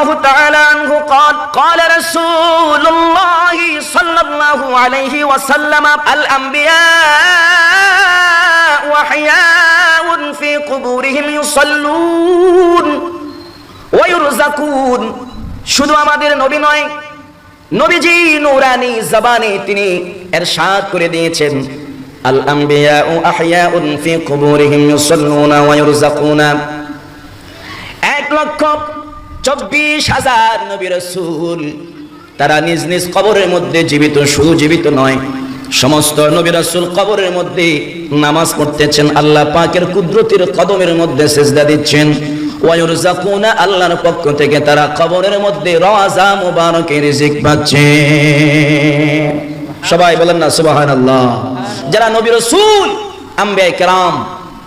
الله تعالى عنه قال قال رسول الله صلى الله عليه وسلم الأنبياء أحياء في قبورهم يصلون ويرزقون শুধু আমাদের নবী নয়, নবীজি নূরানি জবানে তিনি ইরশাদ করে দিয়েছেন আল আম্বিয়াউ আহইয়াউন ফি কুবুরিহিম ইউসাল্লুনা ওয়া ইরযাকুনা। 1,24,000 নবী রাসূল তারা নিজ নিজ কবরের মধ্যে জীবিত, শুধু জীবিত নয়, সমস্ত নবী রাসূল কবরের মধ্যে নামাজ পড়তেছেন, আল্লাহ পাকের কুদরতের কদমের মধ্যে সিজদা দিচ্ছেন। ওয়া ইরযাকুনা, আল্লাহর পক্ষ থেকে তারা কবরের মধ্যে রওজা মুবারকে রিজিক পাচ্ছে। সবাই বলেন না সুবহানাল্লাহ। যারা নবী রাসূল আম্বিয়া কিরাম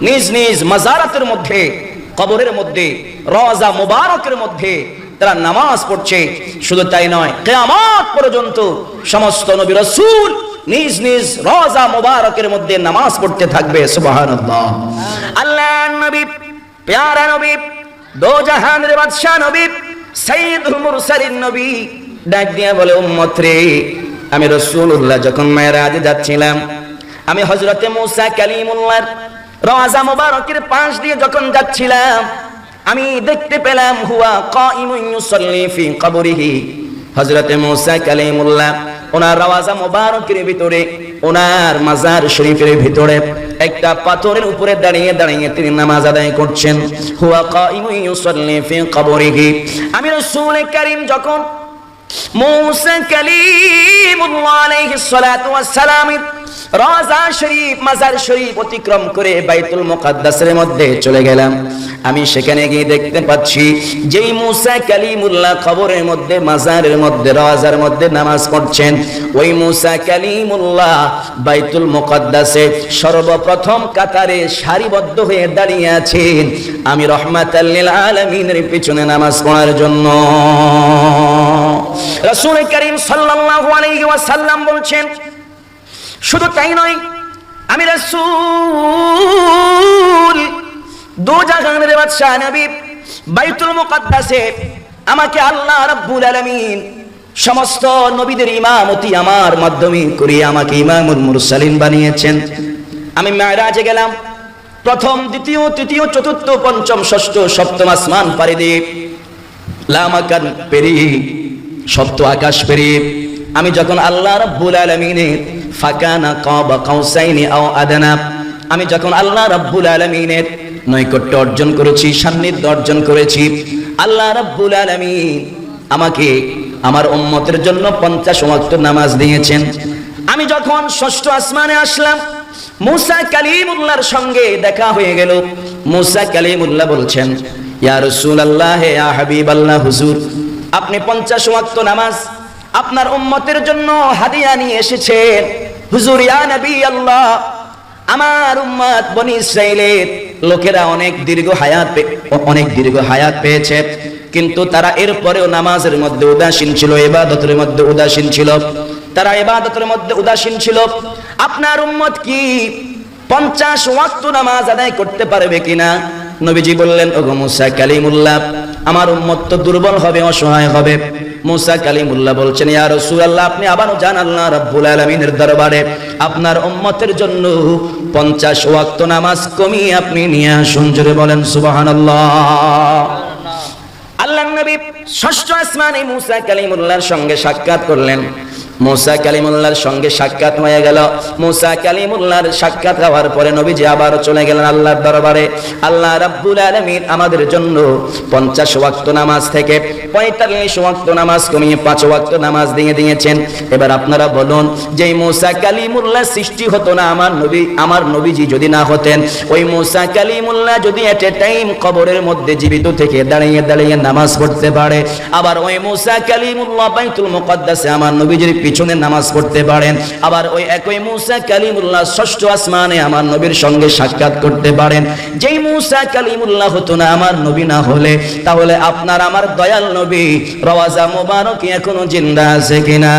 নিজ নিজ মাজারাতের মধ্যে, কবরের মধ্যে, রওজা মুবারকের মধ্যে তারা নামাজ পড়ছে, শুধু তাই নয়, কিয়ামত পর্যন্ত সমস্ত নবী রাসূল নিজ নিজ রওজা মুবারকের মধ্যে নামাজ পড়তে থাকবে। সুবহানাল্লাহ। আল্লাহর নবী, প্যারা নবী, দো জাহানের বাদশা নবী, সাইয়্যিদুল মুরসালিন নবী ডাক দিয়া বলে, উম্মত রে, আমি রাসূলুল্লাহ যখন মেরাজে যাচ্ছিলাম, আমি হযরতে মুসা কালিমুল্লাহর রওজা মুবারকের পাশ দিয়ে যখন যাচ্ছিলাম, আমি দেখতে পেলাম হুয়া কাইমুন ইউসাল্লি ফি কবরিহি, হযরতে মুসা কালিমুল্লাহ ওনার রওজা মুবারকের ভিতরে, ওনার মাজার শরীফের ভিতরে একটা পাথরের উপরে দাঁড়িয়ে দাঁড়িয়ে তিনি নামাজ আদায় করছেন। হুয়া কাইমুন ইউসাল্লি ফি কবরিহি। আমি রাসূল কারীম যখন মুসা কালিমুল্লাহ আলাইহিস সালাতু ওয়াস সালাম রওজা শরীফ, মাজার শরীফ অতিক্রম করে বাইতুল মুকাদ্দাসের মধ্যে চলে গেলাম, আমি সেখানে গিয়ে দেখতে পাচ্ছি যেই মুসা কালিমুল্লাহ কবরের মধ্যে, মাজারের মধ্যে, রওজার মধ্যে নামাজ পড়ছেন, ওই মুসা কালিমুল্লাহ বাইতুল মুকাদ্দাসে সর্বপ্রথম কাতারে সারিবদ্ধ হয়ে দাঁড়িয়ে আছেন আমি রাহমাতাল লিল আলামিনের পিছনে নামাজ পড়ার জন্য। রাসূল করিম সাল্লাল্লাহু আলাইহি ওয়াসাল্লাম বলছেন, শুধু তাই নয়, আমি রাসূল দো জাহানের বাদশা নবী বাইতুল মুকাদ্দাসে আমাকে আল্লাহ রাব্বুল আলামিন সমস্ত নবীদের ইমামতি আমার মাধ্যমে করে আমাকে ইমামুল মুরসালিন বানিয়েছেন। আমি মেরাজে গেলাম, প্রথম, দ্বিতীয়, তৃতীয়, চতুর্থ, পঞ্চম, ষষ্ঠ, সপ্তম আসমান পাড়ি দিয়ে, লামাকান পেরিয়ে, সপ্ত আকাশ পেরিয়ে আমি যখন আল্লাহ রাব্বুল আলামিনের ফাকানা কাবা কাউসাইনি আও আদনা, আমি যখন আল্লাহ রাব্বুল আলামিনের নৈকট্য অর্জন করেছি, সান্নিধ্য অর্জন করেছি, আল্লাহ রাব্বুল আলামিন আমাকে আমার উম্মতের জন্য 50 ওয়াক্ত নামাজ দিয়েছেন। আমি যখন ষষ্ঠ আসমানে আসলাম, মুসা কালিমুল্লাহর সঙ্গে দেখা হয়ে গেল। মুসা কালিমুল্লাহ বলছেন, ইয়া রাসূলুল্লাহ, ইয়া হাবিবাল্লাহ, হুজুর আপনি 50 ওয়াক্ত নামাজ আপনার উম্মতের জন্য হাদিয়া নিয়ে এসেছেন। হুজুর, ইয়া নবী আল্লাহ, আমার উম্মত বনি ইসরাইলের লোকেরা অনেক দীর্ঘ হায়াত পেয়েছে, কিন্তু তারা এরপরেও নামাজের মধ্যে উদাসীন ছিল, ইবাদতের মধ্যে উদাসীন ছিল, তারা ইবাদতের মধ্যে উদাসীন ছিল। আপনার উম্মত কি 50 ওয়াক্ত নামাজ আদায় করতে পারবে কিনা? নবীজি বললেন, ওগো মুসা কালিমুল্লাহ, আমার উম্মত তো দুর্বল হবে, অসহায় হবে। মুসা কালিমুল্লাহ বলছেন, ইয়া রাসূলুল্লাহ, আপনি আবারও যান আল্লাহ রাব্বুল আলামিনের দরবারে, আপনার উম্মতের জন্য 50 ওয়াক্ত নামাজ কমিয়ে আপনি নিয়ে আসুন। জোরে বলেন সুবহানাল্লাহ। আল্লাহর নবী ষষ্ঠ আসমানে মুসা কালিমুল্লাহর সঙ্গে সাক্ষাৎ করলেন। মুসা কালিমুল্লাহর সঙ্গে সাক্ষাৎ হয়ে গেল। মুসা কালিমুল্লাহর সাক্ষাৎ হওয়ার পরে নবীজি আবার চলে গেলেন আল্লাহর দরবারে। আল্লাহ রাব্বুল আলামিন আমাদের জন্য 50 ওয়াক্ত নামাজ থেকে 45 ওয়াক্ত নামাজ কমিয়ে 5 ওয়াক্ত নামাজ দিয়ে দিয়েছেন। এবার আপনারা বলুন, যে মুসা কালিমুল্লাহ সৃষ্টি হতো না, আমার নবীজি যদি না হতেন, ওই মুসা কালিমুল্লাহ যদি এট এ টাইম কবরের মধ্যে জীবিত থেকে দাঁড়িয়ে দাঁড়িয়ে নামাজ পড়তে পারে, আবার ওই মুসা কালিমুল্লাহ বাইতুল মুকাদ্দাসে আমার নবীজির পিছনে নামাজ পড়তে পারেন, আবার ওই একই মুসা কালিমুল্লাহ ষষ্ঠ আসমানে আমার নবীর সঙ্গে সাক্ষাৎ করতে পারেন। যেই মুসা কালিমুল্লাহ হতো না, আমার নবী না হলে, তাহলে আপনার আমার দয়াল নবী রওজা মুবারক এখনো জিন্দা আছে কিনা?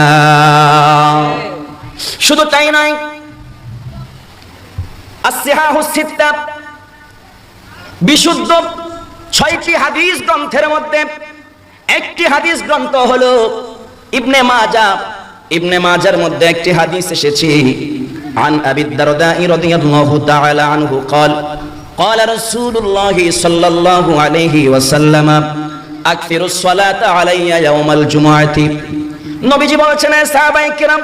শুধু তাই নয়, আসসিহাহু সিত্তা, বিশুদ্ধ 6টি হাদিস গ্রন্থের মধ্যে একটি একটি হাদিস গ্রন্থ হলো ইবনে মাজাহ। ইবনে মাজার মধ্যে একটি হাদিস এসেছে, عن أبي الدرداء رضي الله تعالى عنه قال قال رسول الله صلى الله عليه وسلم أكثر الصلاة علي يوم الجمعة নবীজি বলেছেন সাহাবায়ে কিরাম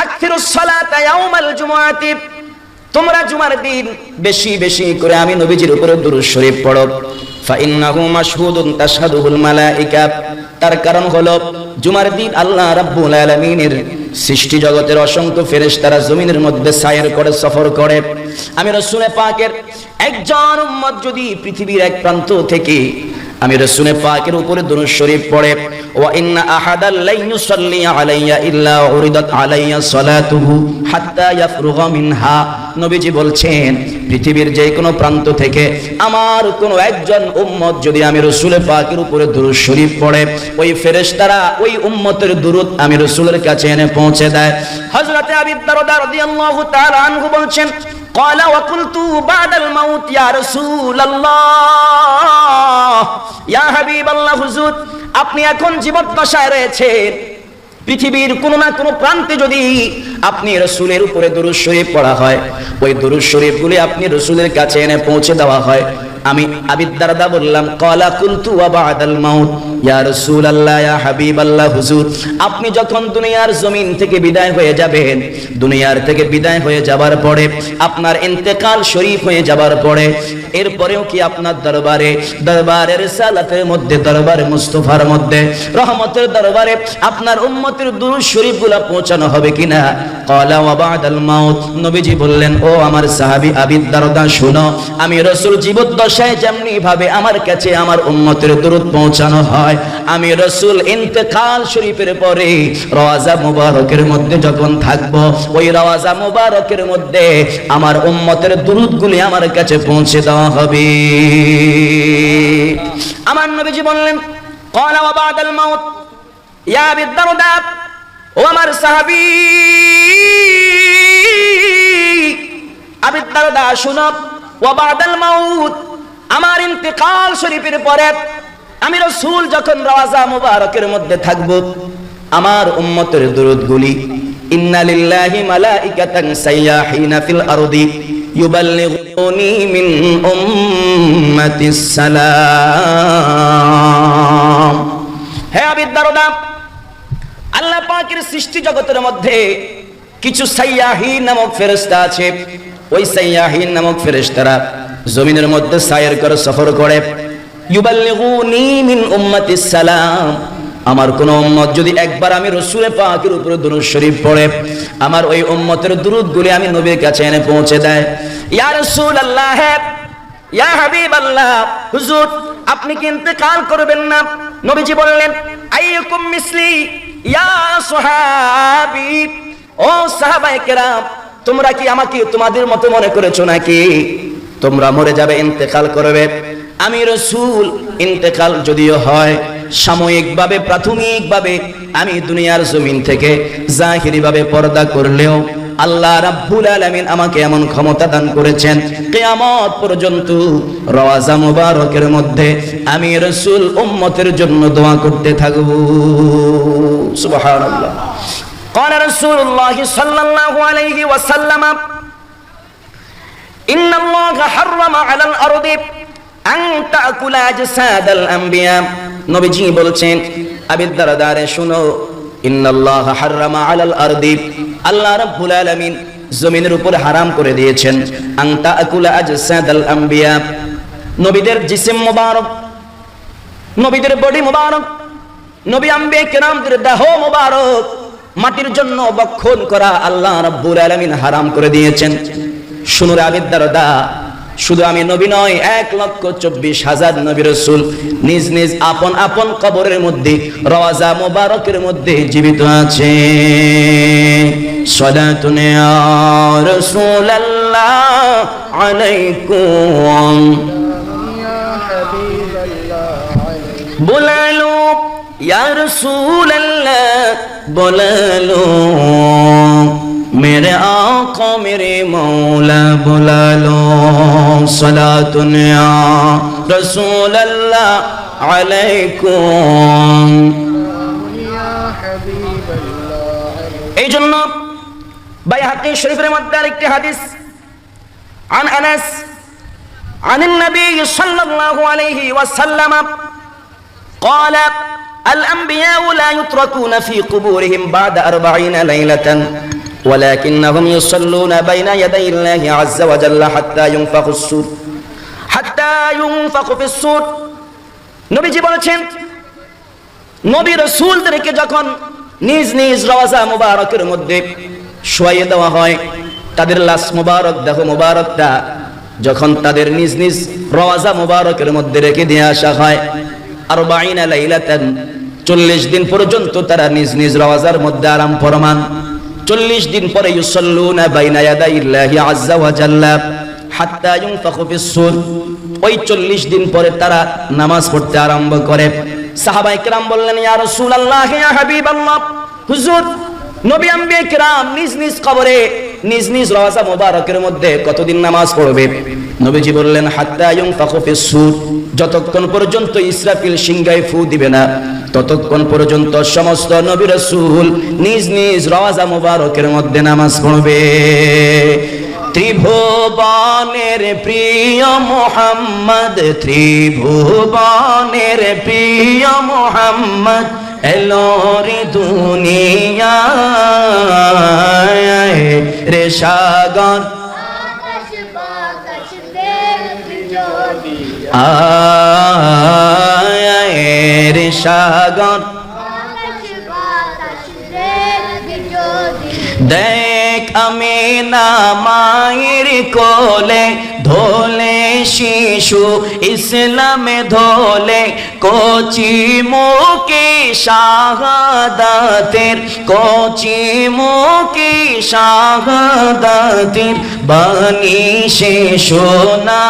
আকথিরুস সালাতা ইয়াউমাল জুমআতি তোমরা জুমার দিন বেশি বেশি করে আমি নবীজির উপরে দুরূদ শরীফ পড়ো ফাইন্নাহু মাশহুদুন তাশহাদুহুল মালায়েকা তার কারণ হলো জুমার দিন আল্লাহ রাব্বুল আলামিনের সৃষ্টি জগতের অসংখ্য ফেরেশতারা জমিনের মধ্যে সায়ের করে সফর করে আমি রাসূল পাকের একজন উম্মত যদি পৃথিবীর এক প্রান্ত থেকে আমি রাসূল পাকের উপরে দুরূদ শরীফ পড়ে ওয়া ইন্না আহাদাল লা ইউসাল্লি আলাইয়া ইল্লা উরিদাত আলাইয়া সালাতুহু হাত্তা ইয়াফরুগা মিনহা নবীজি বলছেন পৃথিবীর যে কোনো প্রান্ত থেকে আমার কোনো একজন উম্মত যদি আমি রাসূল পাকের উপরে দুরূদ শরীফ পড়ে ওই ফেরেশতারা ওই উম্মতের দুরূদ আমি রাসূলের কাছে এনে পৌঁছে দেয় হযরত আবু দারদা রাদিয়াল্লাহু তাআলা আনহু বলছেন قال وقلت بعد الموت يا رسول الله يا حبيب الله হুজুর আপনি এখন জীবদ্দশায় রয়েছেন পৃথিবীর কোন না কোন প্রান্তে যদি আপনি রাসূলের উপরে দুরূদ শরীফ পড়া হয় ওই দুরূদ শরীফগুলি আপনি রাসূলের কাছে এনে পৌঁছে দেওয়া হয় আমি আবু দারদা বললাম ক্বালা কুলতু ওয়া বা'দাল মাউত ইয়া রাসূলুল্লাহ ইয়া হাবিবাল্লাহ হুজুর আপনি যখন দুনিয়ার জমিন থেকে বিদায় হয়ে যাবেন দুনিয়ার থেকে বিদায় হয়ে যাবার পরে আপনার ইন্তেকাল শরীফ হয়ে যাবার পরে এরপরেও কি আপনার দরবারে রিসালাতের মধ্যে দরবারে মুস্তাফার মধ্যে রহমতের দরবারে আপনার উম্মতের দুরূদ শরীফগুলো পৌঁছানো হবে কিনা ক্বালা ওয়া বা'দাল মাউত নবীজি বললেন ও আমার সাহাবী আবু দারদা শুনো আমি রাসূল জীবদ্দশায় যেমনি ভাবে আমার কাছে আমার উম্মতের দুরূদ পৌঁছানো হয় আমি রাসূল ইন্তেকাল শরীফের পরে রওজা মুবারকের মধ্যে যখন থাকব ওই রওজা মুবারকের মধ্যে আমার উম্মতের দুরূদগুলি আমার কাছে পৌঁছে দেওয়া হবে আমার নবীজি বললেন ক্বালা ওয়া বা'দাল মাউত ইয়া আবু দারদা ও আমার সাহাবী আবু দারদা শুনো ওয়া বা'দাল মাউত আমার ইন্তেকাল শরীফের পরে আমি রাসূল যখন রওজা মুবারকের মধ্যে থাকব আমার উম্মতের দুরূদগুলি ইন্না লিল্লাহি মালাইকাতান সাইয়াহিনা ফিল আরদি ইউবাল্লিগুনি মিন উম্মাতিস সালাম হে আবু দারদা আল্লাহ পাকের সৃষ্টি জগতের মধ্যে কিছু সাইয়াহিন নামক ফেরেশতা আছে ওই সাইয়াহিন নামক ফেরেশতারা জমিনের মধ্যে সায়ের করে সফর করে ইউবাল্লিগুনি মিন উম্মাতিস সালাম আমার কোন উম্মত যদি একবার আমি রাসূল পাকের উপরে দুরূদ শরীফ পড়ে আমার ওই উম্মতের দুরূদগুলি আমি নবীর কাছে এনে পৌঁছে দেয় ইয়া রাসূলুল্লাহ ইয়া হাবিবাল্লাহ হুজুর আপনি কি ইন্তেকাল করবেন না নবীজি বললেন আইয়ুকুম মিসলি ইয়া সাহাবী ও সাহাবায়ে কেরাম তোমরা কি আমাকে তোমাদের মতো মনে করেছো নাকি তোমরা মরে যাবে ইন্তেকাল করবে আমি রাসূল ইন্তেকাল যদিও হয় সাময়িকভাবে প্রাথমিকভাবে আমি দুনিয়ার জমিন থেকে জাহিরিভাবে পর্দা করলেও আল্লাহ রাব্বুল আলামিন আমাকে এমন ক্ষমতা দান করেছেন কিয়ামত পর্যন্ত রওজা মুবারকের মধ্যে আমি রাসূল উম্মতের জন্য দোয়া করতে থাকব সুবহানাল্লাহ قال رسول الله صلى الله عليه وسلم إن الله حرم على الأرض أن تأكل أجساد الأنبياء নবীজি বলছেন আবু দারদা শুনো ইন্নাল্লাহ হাররামা আলাল আরদি আল্লাহ রাব্বুল আলামিন জমিনের উপর হারাম করে দিয়েছেন আন তাকুলা আজসাদাল আম্বিয়া নবীদের জিসম মুবারক নবীদের বডি মুবারক নবী আম্বিয়া কিরামদের দেহ মুবারক মাটির জন্য বক্ষণ করা আল্লাহ রাব্বুল আলামিন হারাম করে দিয়েছেন শুনো আবু দারদা শুধু আমি নবী নয় 1,24,000 নবী রাসূল নিজ নিজ আপন আপন কবরের মধ্যে রওজা মুবারকের মধ্যে জীবিত আছে সালাতুন ইয়া রাসূলুল্লাহ আলাইকুম ইয়া হাবিবাল্লাহ বুলা লো ইয়া রাসূলুল্লাহ বুলা লো मेरे आका मेरे मौला बुला लो सलातुन या रसूल अल्लाह আলাইকুম। এই জন্য বাইহাকী শরীফের মধ্যে আরেকটি হাদিস عن أنس عن النبي صلى الله عليه وسلم قال الأنبياء لا يتركون في قبورهم بعد 40 ليلة ولكنهم يصلون بين يدي الله عز وجل حتى ينفخ الصور حتى ينفخ في الصور নবীজি বলেছেন নবী রাসূলদেরকে যখন নিজ নিজ রওজা মুবারকের মধ্যে শোয়াইয়ে দেওয়া হয়, তাদের লাশ মুবারক দেহ মুবারকটা যখন তাদের নিজ নিজ রওজা মুবারকের মধ্যে রেখে দিয়ে আসা হয়, 40 লাইলাতান 40 দিন পর্যন্ত তারা নিজ নিজ রওজার মধ্যে আরাম ফরমান। 40 দিন পরে ইউসাল্লুনা বাইনা ইয়াদাইল্লাহি আযজা ওয়া জাল্লা হাত্তা ইউনফাখু ফিস-সূর, ওই 40 দিন পরে তারা নামাজ পড়তে আরম্ভ করে। সাহাবায়ে কেরাম বললেন, ইয়া রাসূলুল্লাহ, ইয়া হাবিবাল্লাহ, হুজুর নবী আম্বিয়া কেরাম নিজ নিজ কবরে নিজ নিজ রওজা মুবারকের মধ্যে কতদিন নামাজ পড়বে? নবীজি বললেন, হাত্তা ইউনফাখু ফিস-সূর, যতক্ষণ পর্যন্ত ইসরাফিল সিংহায় ফু দিবে না ততক্ষণ পর্যন্ত সমস্ত নবী রাসূল নিজ নিজ রওজা মুবারকের মধ্যে নামাজ পড়বে। ত্রিভুবনের প্রিয় মুহাম্মদ, ত্রিভুবনের প্রিয় মুহাম্মদ এলো রে দুনিয়ায়, রে সাগর আকাশ বাতাস দেখবি যদি, আয় রে সাগর আকাশ বাতাস দেখবি যদি, দেখ আমিনা মায়ের কোলে ধোলে শিশু ইসলামে ধোলে, কচি মুখে শাহাদাতের, কচি মুখে শাহাদাতের বাণী সে শোনায়,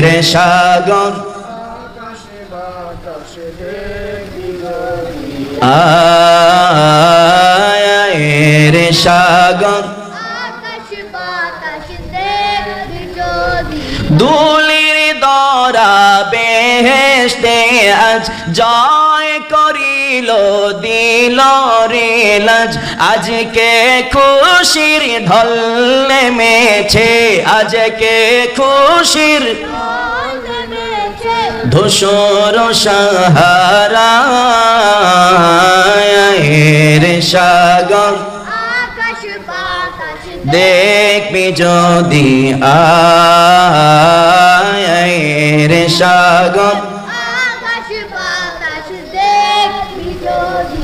রে সাগর আয় রে সাগর আকাশ বাতাস দেখবি যদি, দুলির দরা বেহেশতে আজ জয় করিল দিল রে লাজ, আজকে খুশির ঢল নেমেছে, আজকে খুশির ধূসর সাহারা, রে সাগর আকাশ বাতাস দেখবি যদি, আয় রে সাগর আকাশ বাতাস দেখবি যদি,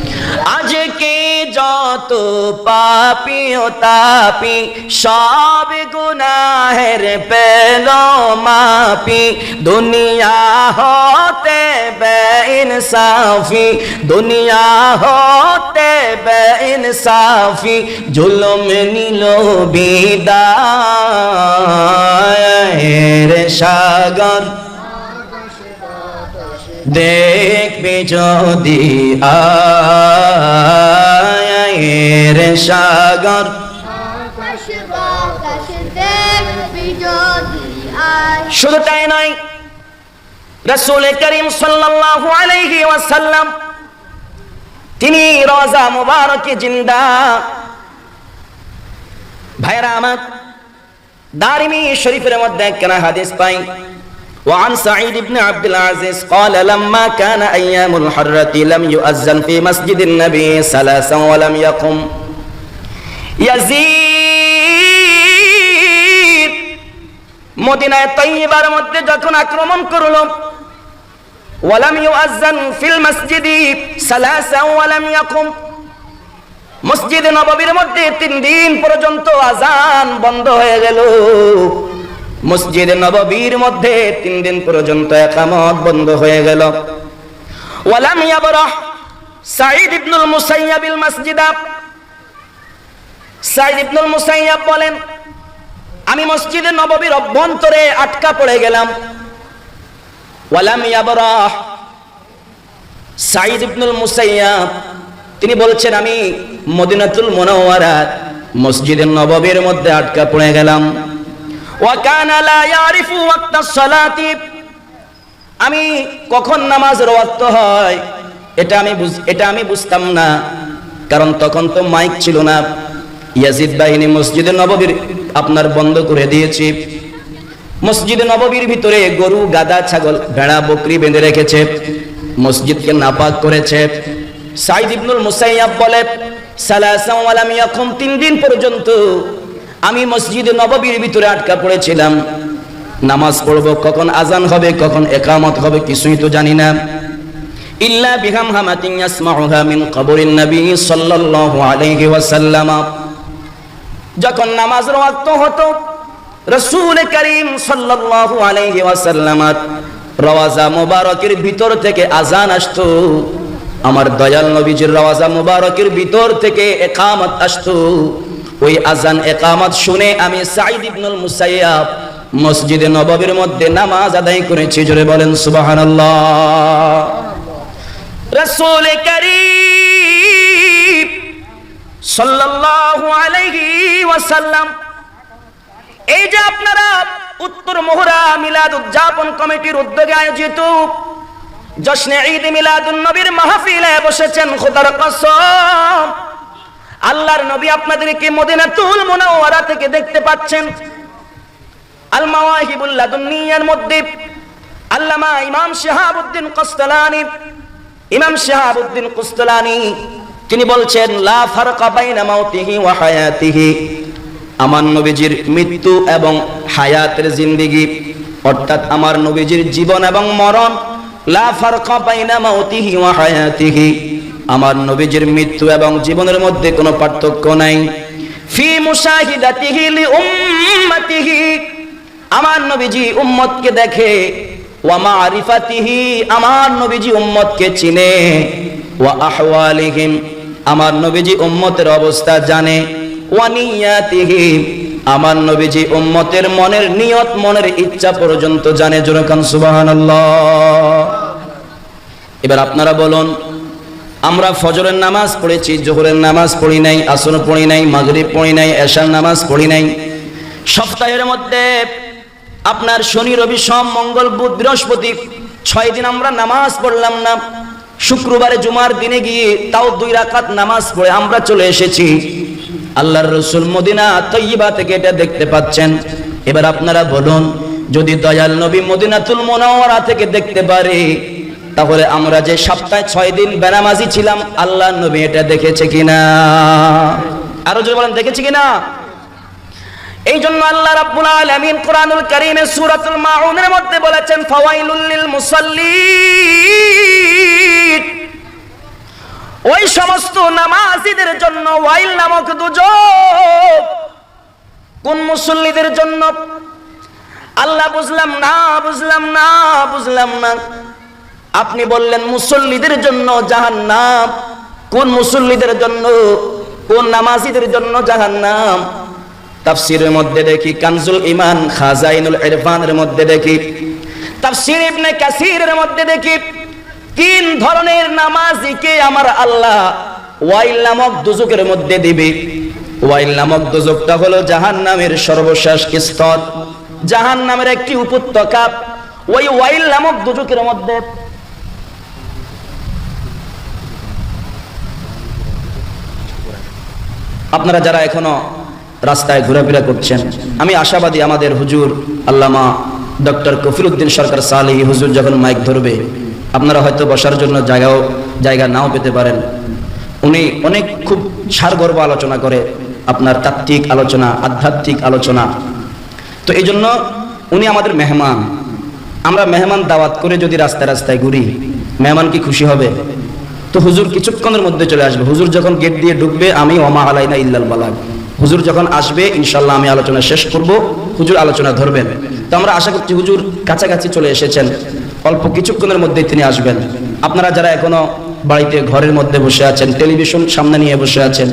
আজকে যত পাপী ও তাপি সব গুনাহের পেল মাপি, দুনিয়া হতে বেইনসাফি, দুনিয়া হতে বেইনসাফি জুলুম নিল বিদায়, রে সাগর দেখবে যদি, আয় রে সাগর আকাশ বাতাস দেখবি যদি, আয় শুধু তাই নয়, রাসূল করিম সাল্লাল্লাহু আলাইহি ওয়াসাল্লাম তিনি রওজা মুবারকে জিন্দা। ভাইরা আমার, দারিমি শরীফের মধ্যে একখানা হাদিস পাই, وعن سعيد بن عبد العزيز قال لما كان أيام الحرة لم يؤذن في مسجد النبي ثلاثا ولم يقم يزيد মদিনায় তৈয়বার মধ্যে যখন আক্রমণ করলো, ওয়ালাম ইউআজ্জান ফিল মসজিদি সালাসা ওয়ালাম ইয়াকুম, মসজিদে নববীর মধ্যে 3 দিন পর্যন্ত আযান বন্ধ হয়ে গেল, মসজিদে নববীর মধ্যে 3 দিন পর্যন্ত ইকামত বন্ধ হয়ে গেল। ওয়ালাম ইয়াবরাহ সাঈদ ইবনুল মুসাইয়াব আল মসজিদা, সাঈদ ইবনুল মুসাইয়াব বলেন, আমি মসজিদে নববীর অভ্যন্তরে আটকা পড়ে গেলাম। ওয়ালাম ইয়াবরাহ সাঈদ ইবনুল মুসাইয়াব তিনি বলছেন, আমি মদিনাতুল মুনাওয়ারা মসজিদে নববীর মধ্যে আটকা পড়ে গেলাম। ওয়া কানা লা ইয়ারিফু ওয়াক্তাস সালাতি, আমি কখন নামাজের ওয়াক্ত হয় এটা আমি বুঝতাম না, কারণ তখন তো মাইক ছিল না। ইয়াজিদ বাহিনী মসজিদে নববীর আপনার বন্ধ করে দিয়েছি। মসজিদে নববীর ভিতরে গরু, গাদা, ছাগল, ভেড়া, বকরি বেঁধে রেখেছে, মসজিদকে নাপাক করেছে। সাইদ ইবনুল মুসাইয়াব বলে, সালাসা ওয়া লাম ইয়াকুম, 3 দিন পর্যন্ত আমি মসজিদে নববীর ভিতরে আটকা পড়েছিলাম। নামাজ পড়ব, কখন আজান হবে, কখন ইকামত হবে, কিছুই তো জানি না। ইল্লা বিহামহামাতিন ইয়াসমাউহা মিন কবরিন নবী সাল্লাল্লাহু আলাইহি ওয়াসাল্লাম। যখন নামাজের ওয়াক্ত হতো, রাসূল করিম সাল্লাল্লাহু আলাইহি ওয়াসাল্লাম রওজা মুবারকের ভিতর থেকে আজান আসতো। আমার দয়াল নবীজির রওজা মুবারকের ভিতর থেকে ইকামত আসতো। ওই আজান ইকামত শুনে আমি সাঈদ ইবনুল মুসাইয়াব মসজিদে নববীর মধ্যে নামাজ আদায় করেছি। জোরে বলেন সুবহানাল্লাহ। রাসূল করিম সাল্লাল্লাহু আলাইহি ওয়াসাল্লাম এই যে আপনারা উত্তর মোহরা মিলাদ উদযাপন কমিটির উদ্যোগে আয়োজিত জশ্নে ঈদ মিলাদুন নবীর মাহফিলে বসেছেন, খোদার কসম আল্লাহর নবী আপনাদেরকে মদিনাতুল মুনাওয়ারা থেকে দেখতে পাচ্ছেন। আল মাওয়াহিবুল লাদুন্নিয়ার মধ্যে আল্লামা ইমাম শিহাবুদ্দিন কুস্তালানী তিনি বলছেন, লা ফারকা বাইনা মাউতিহি ওয়া হায়াতিহি, আমার নবীজির মৃত্যু এবং হায়াতের জিন্দেগি, অর্থাৎ আমার নবীজির জীবন এবং মরণ, লা ফারকা বাইনা মাউতিহি ওয়া হায়াতিহি, আমার নবীজির মৃত্যু এবং জীবনের মধ্যে কোনো পার্থক্য নাই। ফি মুশাহিদাতিহি লি উম্মতিহি, আমার নবীজি উম্মতকে দেখে, ওয়া মারিফাতিহি, আমার নবীজি উম্মতকে চিনে, ওয়া আহওয়ালিহিম, আমার নবীজি উম্মতের অবস্থা জানে, ওয়া নিয়াতিহি, আমার নবীজি উম্মতের মনের নিয়ত, মনের ইচ্ছা পর্যন্ত জানে। জোরে কান সুবহানাল্লাহ। এবার আপনারা বলুন, আমরা ফজরের নামাজ পড়েছি, জোহরের নামাজ পড়ি নাই, আসর পড়ি নাই, মাগরিব পড়ি নাই, এশার নামাজ পড়ি নাই। সপ্তাহের মধ্যে আপনার শনি, রবি, সোম, মঙ্গল, বুধ, বৃহস্পতি 6 দিন আমরা নামাজ পড়লাম না। শুক্রবারে জুমার দিনে গিয়ে তাও 2 রাকাত নামাজ পড়ে আমরা চলে এসেছি। আল্লাহর রাসূল মদিনা তয়্যিবা থেকে এটা দেখতে পাচ্ছেন। এবার আপনারা বলুন, যদি দয়াল নবী মদিনাতুল মুনাওয়ারা থেকে দেখতে পারে, তাহলে আমরা যে সপ্তাহে 6 দিন বেনামাজি ছিলাম, আল্লাহর নবী এটা দেখেছে কিনা? আরো জোরে বলেন, দেখেছে কিনা? এই জন্য আল্লাহ রাব্বুল আলামিন কোরআনুল কারীমে সূরাতুল মাউনের মধ্যে বলেছেন, ফাওয়াইলুল লিল মুসাল্লিন, ওই সমস্ত নামাজীদের জন্য ওয়াইল নামক দুজক। কোন মুসল্লিদের জন্য? আল্লাহ বুঝলাম না। আপনি বললেন মুসল্লিদের জন্য জাহান্নাম। কোন মুসল্লিদের জন্য, কোন নামাজীদের জন্য জাহান্নাম? তাফসীরের মধ্যে দেখি, কানজুল ঈমান খাজাইনুল ইরফানের মধ্যে দেখি, তাফসীর ইবনে কাসিরের মধ্যে দেখি, 3 ধরনের নামাজীকে আমার আল্লাহ ওয়াইল নামক দুজকের মধ্যে দিবে। ওয়াইল নামক দুজকটা হলো জাহান্নামের সর্বশেষ স্তর, জাহান্নামের একটি উপত্যকা। ওই ওয়াইল নামক দুজকের মধ্যে আপনারা যারা এখনো রাস্তায় ঘোরাফেরা করছেন, আমি আশাবাদী আমাদের হুজুর আল্লামা ডক্টর কফিরউদ্দিন সরকার সালেহী হুজুর যখন মাইক ধরবে, আপনারা হয়তো বসার জন্য জায়গা নাও পেতে পারেন। উনি অনেক খুব সারগর্ভ আলোচনা করে, আপনার তাত্ত্বিক আলোচনা, আধ্যাত্মিক আলোচনা। তো এই জন্য উনি আমাদের মেহমান। আমরা মেহমান দাওয়াত করে যদি রাস্তায় রাস্তায় ঘুরি, মেহমান কি খুশি হবে? তো হুজুর কিছুক্ষণের মধ্যে চলে আসবে। হুজুর যখন গেট দিয়ে ঢুকবে, আমি ওমা আলাইনা ইল্লাল বালাগ, হুজুর যখন আসবে ইনশাল্লাহ আমি আলোচনা শেষ করব, হুজুর আলোচনা ধরবেন। তো আমরা আশা করছি হুজুর কাছাকাছি চলে এসেছেন, অল্প কিছুক্ষণের মধ্যেই তিনি আসবেন। আপনারা যারা এখনো বাড়িতে ঘরের মধ্যে বসে আছেন, টেলিভিশন সামনে নিয়ে বসে আছেন,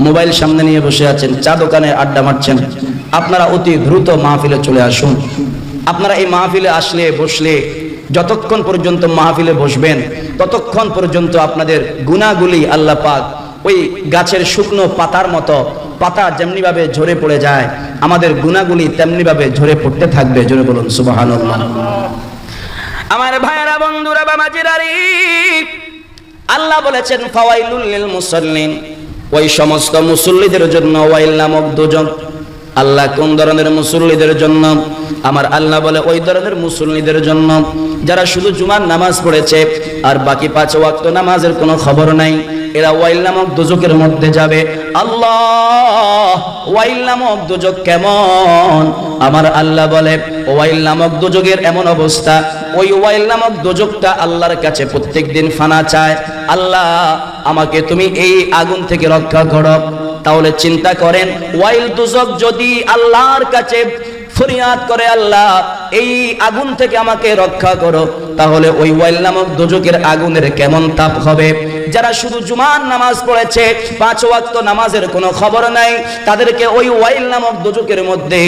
মোবাইল সামনে নিয়ে বসে আছেন, চা দোকানে আড্ডা মারছেন, আপনারা অতি দ্রুত মাহফিলে চলে আসুন। আপনারা এই মাহফিলে আসলে বসলে, যতক্ষণ পর্যন্ত মাহফিলে বসবেন ততক্ষণ পর্যন্ত আপনাদের গুনাহগুলি আল্লাহ পাক ওই গাছের শুকনো পাতার মতো, পাতা যেমনি ভাবে ঝরে পড়ে যায়, আমাদের গুনাহগুলি তেমনি ভাবে ঝরে পড়তে থাকবে। জোরে বলুন সুবহানাল্লাহ। আমার ভাইয়েরা, বন্ধুরা, বাবাজিরারি, আল্লাহ বলেছেন ফাওয়াইলুল লিল মুসাল্লিন, ওই সমস্ত মুসল্লিদের জন্য ওয়াইল নামক দোজখ। আল্লাহ কোন ধরনের মুসল্লিদের জন্য? আমার আল্লাহ বলে ওই ধরনের মুসল্লিদের জন্য যারা শুধু জুমার নামাজ পড়েছে আর বাকি 5 ওয়াক্ত নামাজের কোনো খবর নাই, এরা ওয়াইল নামক দোজখের মধ্যে যাবে। আল্লাহ, ওয়াইল নামক দোজখ কেমন? আমার আল্লাহ বলে ওয়াইল নামক দোজখের এমন অবস্থা, ওই ওয়াইল নামক দোজখটা আল্লাহর কাছে প্রত্যেকদিন ফানা চায়, আল্লাহ আমাকে তুমি এই আগুন থেকে রক্ষা করো। তাহলে চিন্তা করেন, ওয়াইল দোজখ যদি আল্লাহর কাছে ফরিয়াদ করে, আল্লাহ এই আগুন থেকে আমাকে রক্ষা করো, তাহলে ওই ওয়াইল নামক দোজখের আগুনের কেমন তাপ হবে? যারা শুধু জুমার নামাজ পড়েছে, 5 ওয়াক্ত নামাজের কোনো খবর নাই, তাদেরকে ওই ওয়াইল নামক দোজখের মধ্যে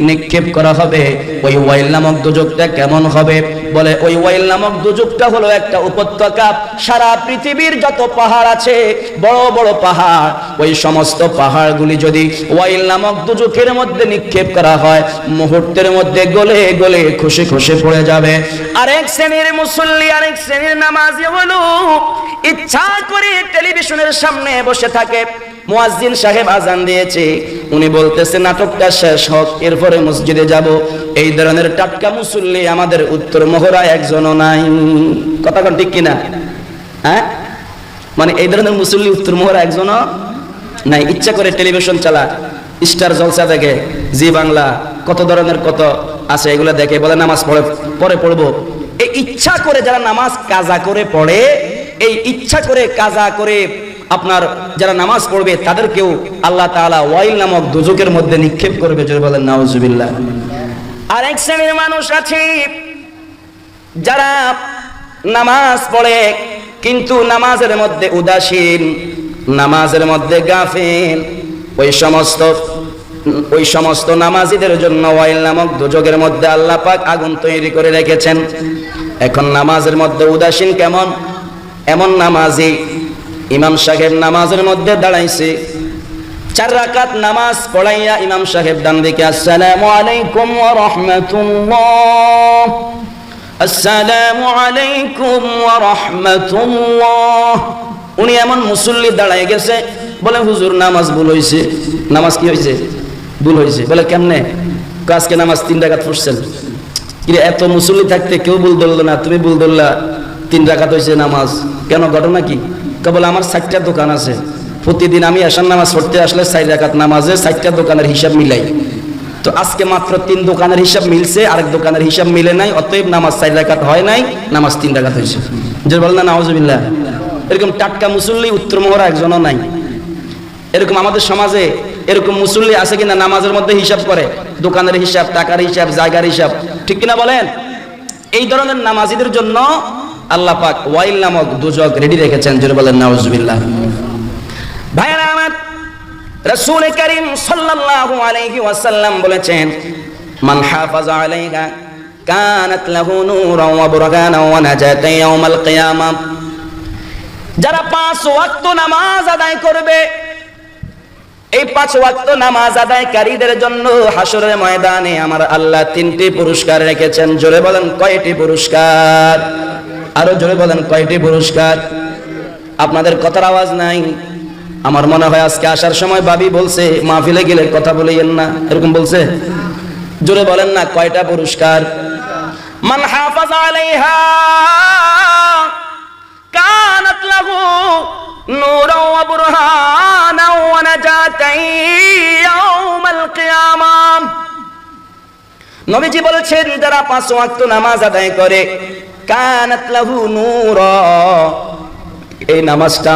নিক্ষেপ করা হবে। ওই ওয়াইল নামক দোজখটা কেমন হবে? বলে ওই ওয়াইল নামক দোজখটা হলো একটা উপত্যকা। সারা পৃথিবীর যত পাহাড় আছে, বড় বড় পাহাড়, ওই সমস্ত পাহাড়গুলি যদি ওয়াইল নামক দোজখের মধ্যে নিক্ষেপ করা হয়, মুহূর্তের মধ্যে গলে গলে খসে খসে পড়ে যাবে। আরেক শ্রেণীর মুসল্লি, আরেক শ্রেণীর নামাজি হলো ইচ্ছা করে টেলিভিশনের সামনে বসে থাকে। মুয়াজ্জিন সাহেব আজান দিয়েছে, উনি বলতেছে নাটকটা শেষ হোক, এরপরে মসজিদে যাব। এই ধরনের টাটকা মুসল্লি আমাদের উত্তর মহড়ায় একজনও নাই। কথা কোন ঠিক কিনা? হ্যাঁ, মানে এই ধরনের মুসল্লি উত্তর মহড়া একজনও নাই। ইচ্ছা করে টেলিভিশন চালা, স্টার জলসা দেখে, জি বাংলা, কত ধরনের কত আছে, এগুলো দেখে, বলে নামাজ পরে পড়বো। এই ইচ্ছা করে যারা নামাজ কাজা করে পড়ে, এই ইচ্ছা করে কাজা করে আপনার যারা নামাজ পড়বে, তাদেরকেও আল্লাহ তাআলা ওয়াইল নামক দোজখের মধ্যে নিক্ষেপ করবে। জোরে বলেন নাউজুবিল্লাহ। আরেক শ্রেণীর মানুষ আছে যারা নামাজ পড়ে কিন্তু নামাজের মধ্যে উদাসীন, নামাজের মধ্যে গাফিল। ওই সমস্ত নামাজিদের জন্য ওয়াইল নামক দোজখের মধ্যে আল্লাহ পাক আগুন তৈরি করে রেখেছেন। এখন নামাজের মধ্যে উদাসীন কেমন? এমন নামাজি, ইমাম সাহেব নামাজের মধ্যে দাঁড়াইছে, 4 রাকাত নামাজ পড়াইয়া ইমাম সাহেব ডান দিকে আসসালামু আলাইকুম ওয়া রাহমাতুল্লাহ, আসসালামু আলাইকুম ওয়া রাহমাতুল্লাহ। উনি এমন মুসল্লি দাঁড়ায় গেছে, বলে হুজুর নামাজ ভুল হয়েছে। নামাজ কি হয়েছে? ভুল হয়েছে। বলে কেমনে? আজকে নামাজ 3 রাকাত পড়ছেন। কি এত মুসল্লি থাকতে কেউ ভুল ধরলো না, তুমি ভুল ধরলা, 3 রাকাত হয়েছে নামাজ, কেন ঘটনা কি? কেবল আমার 4টা দোকান আছে, প্রতিদিন আমি এশার নামাজ পড়তে আসলে 4 রাকাত নামাজে 4টা দোকানের হিসাব মিলাই, তো আজকে মাত্র 3 দোকানের হিসাব মিলছে, আরেক দোকানের হিসাব মিলে নাই, অতএব নামাজ 4 রাকাত হয় নাই, নামাজ 3 রাকাত হয়েছে। যে বল না নাউজুবিল্লাহ। এরকম টাটকা মুসল্লি উত্তর মহড়া একজনও নাই। এরকম আমাদের সমাজে এরকম মুসল্লি আছে কিনা নামাজের মধ্যে হিসাব করে, দোকানের হিসাব, টাকার হিসাব, জায়গার হিসাব, ঠিক কিনা বলেন? এই ধরনের নামাজিদের জন্য আল্লাহ পাক ওয়াইল নামক দোজখ রেডি রেখেছেন। জোরে বলেন নাউজুবিল্লাহ। ভাইরা আমার, রাসূল করিম সাল্লাল্লাহু আলাইহি ওয়াসাল্লাম বলেছেন, মান হাফাজা আলাইহা কানাত লাহু নূরান ওয়া বুরহানান ওয়া নাজাতান ইয়াউমাল কিয়ামাহ। যারা 5 ওয়াক্ত নামাজ আদায় করবে, এই 5 ওয়াক্ত নামাজ আদায়কারীদের জন্য হাসরের ময়দানে আমার আল্লাহ 3টি পুরস্কার রেখেছেন। জোরে বলেন কয়টি পুরস্কার? আরো জোরে বলেন কয়টি পুরস্কার? আপনাদের কথার আওয়াজ নাই। আমার মনে হয় আজকে আসার সময় ভাবি বলছে মাহফিলে গেলে কথা বলেন না, এরকম বলছে। জোরে বলেন না কয়টা পুরস্কার? মান হাফাজা আলাইহা কানাত লাহু নূরান ওয়া বুরহানান ওয়া নাজাতান ইয়াউমাল কিয়ামাহ। নবীজি বলেছেন, যারা 5 ওয়াক্ত নামাজ আদায় করে, কানাত লাহু নূরা, এই নামাজটা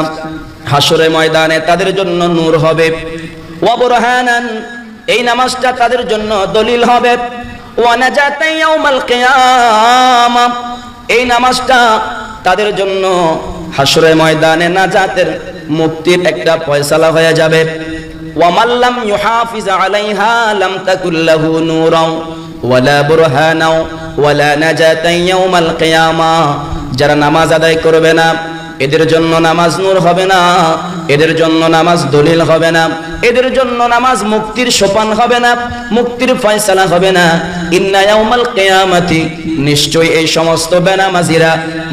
হাসরের ময়দানে তাদের জন্য নূর হবে। ওয়া বুরহানান, এই নামাজটা তাদের জন্য দলিল হবে। ওয়া নাজাতান ইয়াউমাল কিয়ামাহ, এই নামাজটা তাদের জন্য হাসরের ময়দানে নাজাতের, মুক্তির একটা ফয়সালা হয়ে যাবে। ওয়া মান লাম ইউহাফিজ আলাইহা লাম তাকুল লাহু নূরান ওয়ালা বুরহানান ওয়ালা নাজাতান ইয়াউমাল কিয়ামাহ। যারা নামাজ আদায় করবে না, এদের জন্য নামাজ নূর হবে না, এদের জন্য নামাজ দলিল হবে না, এদের জন্য নামাজ মুক্তির সোপান হবে না, মুক্তির ফয়সালা হবে না। ইন্না ইয়াউমাল কিয়ামাতি, নিশ্চয় এই সমস্ত বেনামাজিরা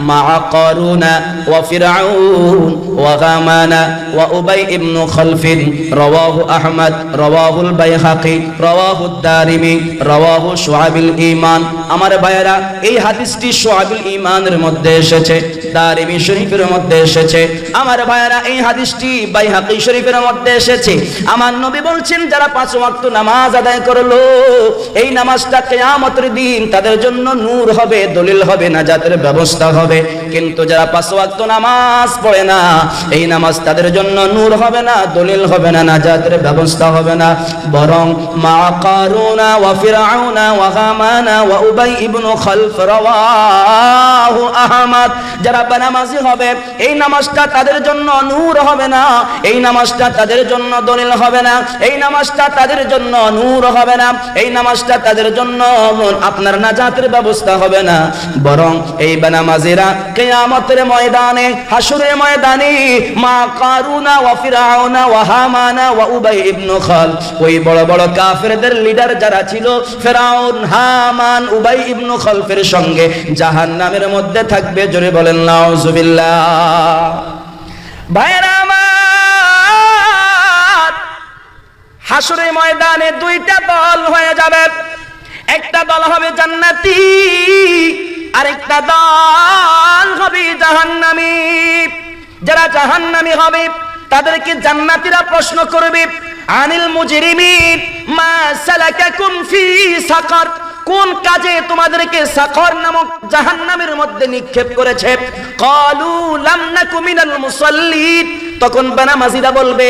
মা কারুনা ওয়া ফিরআউন ওয়া হামানা ওয়া উবাই ইবনে খালফিন, রাওয়াহু আহমদ, রাওয়াহুল বাইহাকি, রাওয়াহুদ দারিমি, রাওয়াহু শুআবুল ঈমান। আমার ভাইয়েরা, এই হাদিসটি শুআবুল ঈমানের মধ্যে এসেছে, দারিমি শরীফের মধ্যে এসেছে। আমার ভাইয়েরা, এই হাদিসটি বাইহাকি শরীফের মধ্যে এসেছে। আমার নবী বলছেন, যারা 5 ওয়াক্ত নামাজ আদায় করলো, এই নামাজটা কিয়ামতের দিন তাদের জন্য নূর হবে, দলিল হবে, নাজাতের ব্যবস্থা হবে। কিন্তু যারা 5 ওয়াক্ত নামাজ পড়ে না, এই নামাজ তাদের জন্য নূর হবে না, দলিল হবে না, নাজাতের ব্যবস্থা হবে না। বরং মা কারুনা ওয়া ফিরআউনা ওয়া হামানা ওয়া উবাই ইবনে খালফ, রাওয়াহু আহমদ, যারা বেনামাজি হবে, এই নামাজটা তাদের জন্য নূর হবে না, এই নামাজটা তাদের জন্য দলিল হবে না, এই নামাজটা তাদের জন্য নূর হবে না, এই নামাজটা তাদের জন্য আপনার নাজাতের ব্যবস্থা হবে না। বরং এই বেনামাজিরা কিয়ামতের ময়দানে, হাসরের ময়দানে মা কারুনা ওয়া ফিরআউনা ওয়া হামানা ওয়া উবাই ইবনে খালফ, ওই বড় বড় কাফেরদের লিডার যারা ছিল, ফিরআউন, হামান, উবাই ইবনে খালফের সঙ্গে জাহান্নামের মধ্যে থাকবে। জোরে বলেন নাউজুবিল্লাহ। ভাইরা আমার, হাসরের ময়দানে 2টা দল হয়ে যাবে। একটা দল হবে জান্নাতি, আরেকটা দল হবে জাহান্নামী। যারা জাহান্নামী হবে তাদেরকে জান্নাতীরা প্রশ্ন করবে, আনিল মুজরিমিন মা সালাকাকুম ফি সাকার, কোন কাজে তোমাদেরকে সাকর নামক জাহান্নামের মধ্যে নিক্ষেপ করেছে? ক্বালু লাম নাকু মিনাল মুসাল্লিন, তখন বেনামাজিরা বলবে,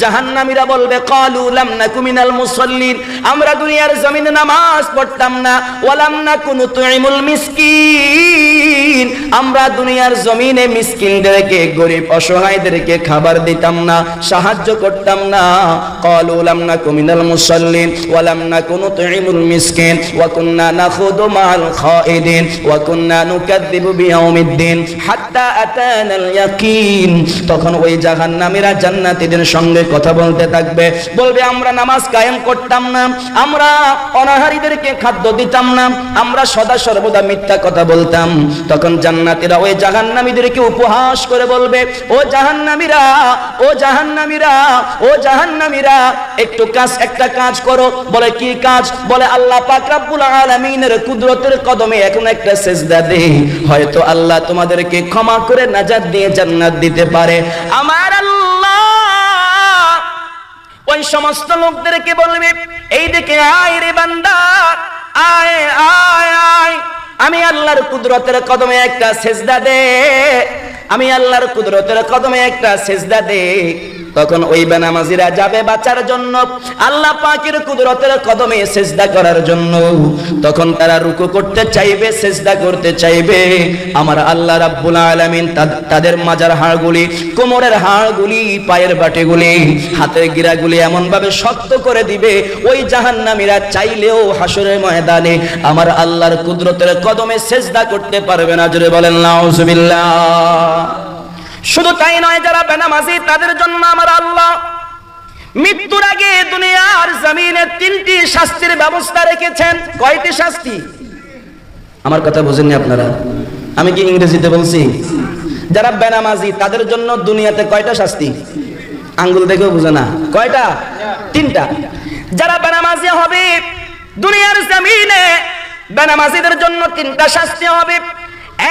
জাহান্নামীরা বলবে, ক্বালু লাম নাকু মিনাল মুসাল্লিন, আমরা দুনিয়ার জমিনে নামাজ পড়তাম না, ওয়া লাম নাকু নুতঈমুল মিসকিন, আমরা দুনিয়ার জমিনে মিসকিনদেরকে, গরিব অসহায়দেরকে খাবার দিতাম না, সাহায্য করতাম না। ক্বালু লাম নাকু মিনাল মুসাল্লিন ওয়া লাম নাকু নুতঈমুল মিসকিন ওয়া কুন্না নাখুদু মা'আল খাইদিন ওয়া কুন্না নুকাযযিবু বিয়াউমিদ্দিন হাত্তা আতানাল ইয়াকিন। তখন ওই জাহান্নামীরা জান্নাতীদের সঙ্গে কথা বলতে থাকবে, বলবে, আমরা নামাজ কায়েম করতাম না, আমরা অনাহারীদেরকে খাদ্য দিতাম না, আমরা সদা সর্বদা মিথ্যা কথা বলতাম। তখন জান্নাতীরা ওই জাহান্নামীদেরকে উপহাস করে বলবে, ও জাহান্নামীরা, ও জাহান্নামীরা, ও জাহান্নামীরা, একটা কাজ করো। বলে, কি কাজ? বলে, আল্লাহ পাক রব্বুল আলামিনের কুদরতের কদমে এখন একটা সিজদা দে, হয়তো আল্লাহ তোমাদেরকে ক্ষমা করে নাজাত দিয়ে জান্নাত দিতে পারে। আমার আল্লাহ ওই সমস্ত লোকদেরকে বলবে, এই দিকে আয় রে বান্দা, আয় আয় আয়, আমি আল্লাহর কুদরতের কদমে একটা সিজদা দে, আমি আল্লাহর কুদরতের কদমে একটা সিজদা দে। তখন ওই বেনামাজিরা যাবে বাঁচার জন্য, আল্লাহ পাকের কুদরতের কদমে সিজদা করার জন্য। তখন তারা রুকু করতে চাইবে, সিজদা করতে চাইবে। আমার আল্লাহ রাব্বুল আলামিন তাদের মাজার হাড়গুলি, কোমরের হাড়গুলি, পায়ের বাটেগুলি, হাতের গিরাগুলি এমন ভাবে শক্ত করে দিবে, ওই জাহান্নামীরা চাইলেও হাসরের ময়দানে আমার আল্লাহর কুদরতের কদমে সিজদা করতে পারবে না। জোরে বলেন নাউজুবিল্লাহ। শুধু তাই নয়, যারা বেনামাজি তাদের জন্য আমার আল্লাহ মৃত্যুর আগে দুনিয়ার জমিনে 3টি শাস্তির ব্যবস্থা রেখেছেন। কয়টি শাস্তি? আমার কথা বুঝেননি আপনারা? আমি কি ইংরেজিতে বলছি? যারা বেনামাজি তাদের জন্য দুনিয়াতে কয়টা শাস্তি? আঙ্গুল দেখেও বুঝে না। কয়টা? 3টা। যারা বেনামাজি হবে দুনিয়ার জমিনে, বেনামাজিদের জন্য 3টা শাস্তি হবে।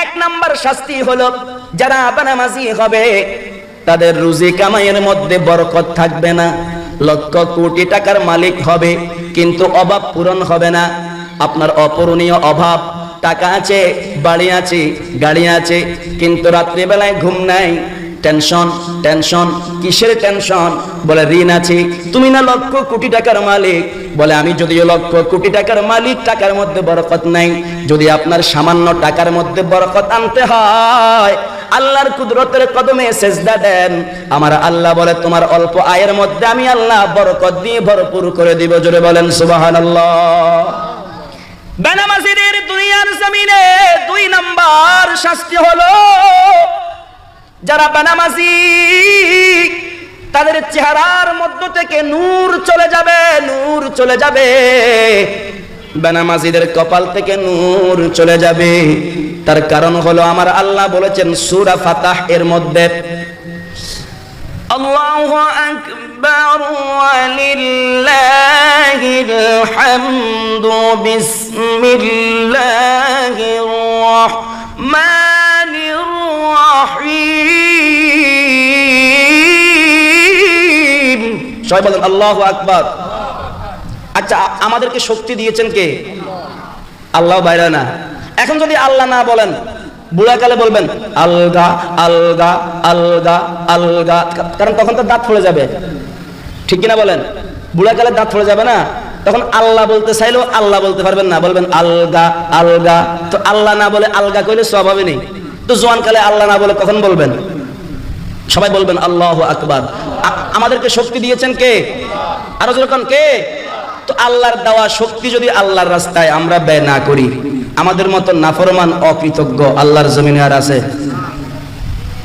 1 নাম্বার শাস্তি হলো, যারা বেনামাজি হবে তাদের রুজি কামাইয়ের মধ্যে বরকত থাকবে না। লক্ষ কোটি টাকার মালিক হবে কিন্তু অভাব পূরণ হবে না। আপনার অপূরণীয় অভাব, টাকা আছে, বাড়ি আছে, গাড়ি আছে, কিন্তু রাত্রিবেলায় ঘুম নাই, টেনশন টেনশন। কিসের টেনশন? বলে, ঋণ আছে। তুমি না লক্ষ কোটি টাকার মালিক। বলে, আমি যদিও লক্ষ কোটি টাকার মালিক, টাকার মধ্যে বরকত নাই। যদি আপনার সামান্য টাকার মধ্যে বরকত আনতে হয়, আল্লাহর কুদরতের কদমে সিজদা দেন। আমার আল্লাহ বলে, তোমার অল্প আয়ের মধ্যে আমি আল্লাহ বরকত দিয়ে ভরপুর করে দিব। জোরে বলেন সুবহানাল্লাহ। বেনামাজিদের দুনিয়ার জমিনে 2 নাম্বার শাস্তি হলো, যারা বেনামাজি তাদের চেহারার মধ্য থেকে নূর চলে যাবে, নূর চলে যাবে। বেনামাজিদের কপাল থেকে নূর চলে যাবে। তার কারণ হলো আমার আল্লাহ বলেছেন সূরা ফাতাহ এর মধ্যে, আল্লাহু আকবার ওয়া লিল্লাহিল হামদু বিসমিল্লাহির রাহমানির রাহিম। সবাই বলেন আল্লাহু আকবার। আচ্ছা, আমাদেরকে শক্তি দিয়েছেন কে? আল্লাহ, বাইরে না। এখন যদি আল্লাহ না বলেন, বুড়াকালে বলবেন আলগা আলগা আলগা আলগা, কারণ তখন তো দাঁত ফলে যাবে, ঠিক কিনা বলেন? বুড়াকালে দাঁত ফলে যাবে না, তখন আল্লাহ বলতে চাইলেও আল্লাহ বলতে পারবেন না, বলবেন আলগা আলগা। তো আল্লাহ না বলে আলগা কইলে স্বভাবে নেই। তো জোয়ানকালে আল্লাহ না বলে কখন বলবেন? সবাই বলবেন আল্লাহু আকবার। আমাদেরকে শক্তি দিয়েছেন কে? আরো যখন কে? তো আল্লাহর দেওয়া শক্তি যদি আল্লাহর রাস্তায় আমরা ব্যয় না করি, আমাদের মতো নাফরমান অকৃতজ্ঞ আল্লাহর জমিনে আর আছে?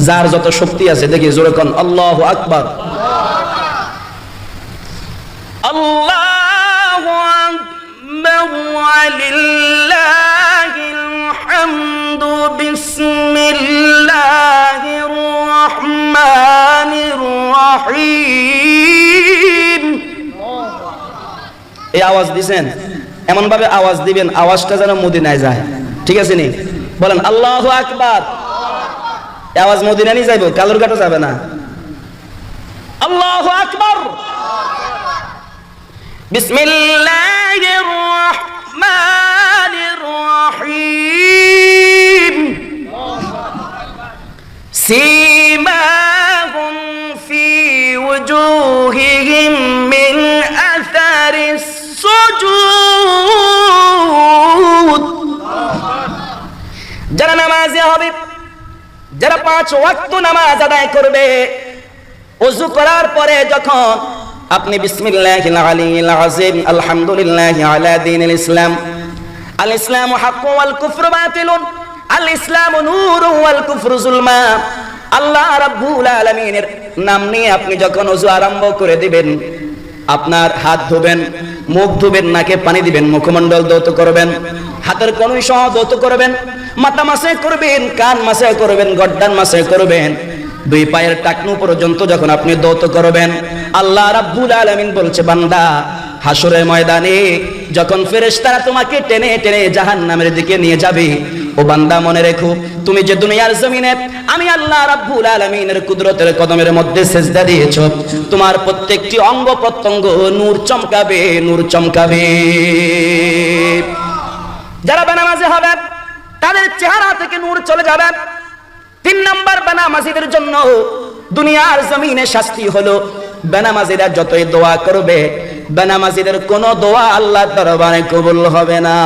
যার যত শক্তি আছে দেখি জোরে কোন আল্লাহু আকবার। আল্লাহু আকবার ওয়া লিল্লাহিল হামদু বিসমিল্লাহির রাহমানির রাহিম। এই আওয়াজ দিছেন, এমন ভাবে আওয়াজ দিবেন আওয়াজটা যেন মদিনায় যায়, ঠিক আছে নি? বলেন আল্লাহু আকবার। এই আওয়াজ মদিনা নিয়ে যাইব, কালুরঘাটও যাবে না। আল্লাহু আকবার। বিসমিল্লাহির রাহমানির রাহিম। সীমাহুম ফি ওয়াজুহিহিম মিন আসারিস সুজুদ। যারা নামাজি হবে, যারা 5 ওয়াক্ত নামাজ আদায় করবে, ওযু করার পরে যখন আপনি বিসমিল্লাহিল আলিয়্যিল আযীম আলহামদুলিল্লাহি আলা দীনিল ইসলাম, আল ইসলামু হাক্কুন ওয়াল কুফরু বাতিলুন, আল ইসলামু নূরুন ওয়াল কুফরু যুলমা, আল্লাহ রাব্বুল আলামিনের নাম নিয়ে আপনি যখন ওযু আরম্ভ করে দিবেন, আপনার হাত ধুবেন, মুখ ধুবেন, নাকে পানি দিবেন, মুখমণ্ডল ধৌত করবেন, হাতের কনুই সহ ধৌত করবেন, মাথা মাসে করবেন, কান মাসে করবেন, গর্দান মাসে করবেন, 2 পায়ের টাকনু পর্যন্ত যখন আপনি ধৌত করবেন, আল্লাহ রাব্বুল আলামিন বলছে বান্দা, হাসরের ময়দানে যখন ফেরেশতারা তোমাকে টেনে টেনে জাহান্নামের দিকে নিয়ে যাবে, ও বান্দা মনে রেখো, তুমি যে দুনিয়ার জমিনে আমি আল্লাহ রাব্বুল আলামিনের কুদরতের কদমের মধ্যে সিজদা দিয়েছো, তোমার প্রত্যেকটি অঙ্গ প্রত্যঙ্গ নূর চমকাবে, নূর চমকাবে। যারা বেনামাজি হবে তাদের চেহারা থেকে নূর চলে যাবে। 3 নাম্বার, বেনামাজিদের জন্য দুনিয়ার জমিনে শাস্তি হলো, বেনামাজিরা যতই দোয়া করবে, বেনামাজিদের কোনো দোয়া আল্লাহর দরবারে কবুল হবে না।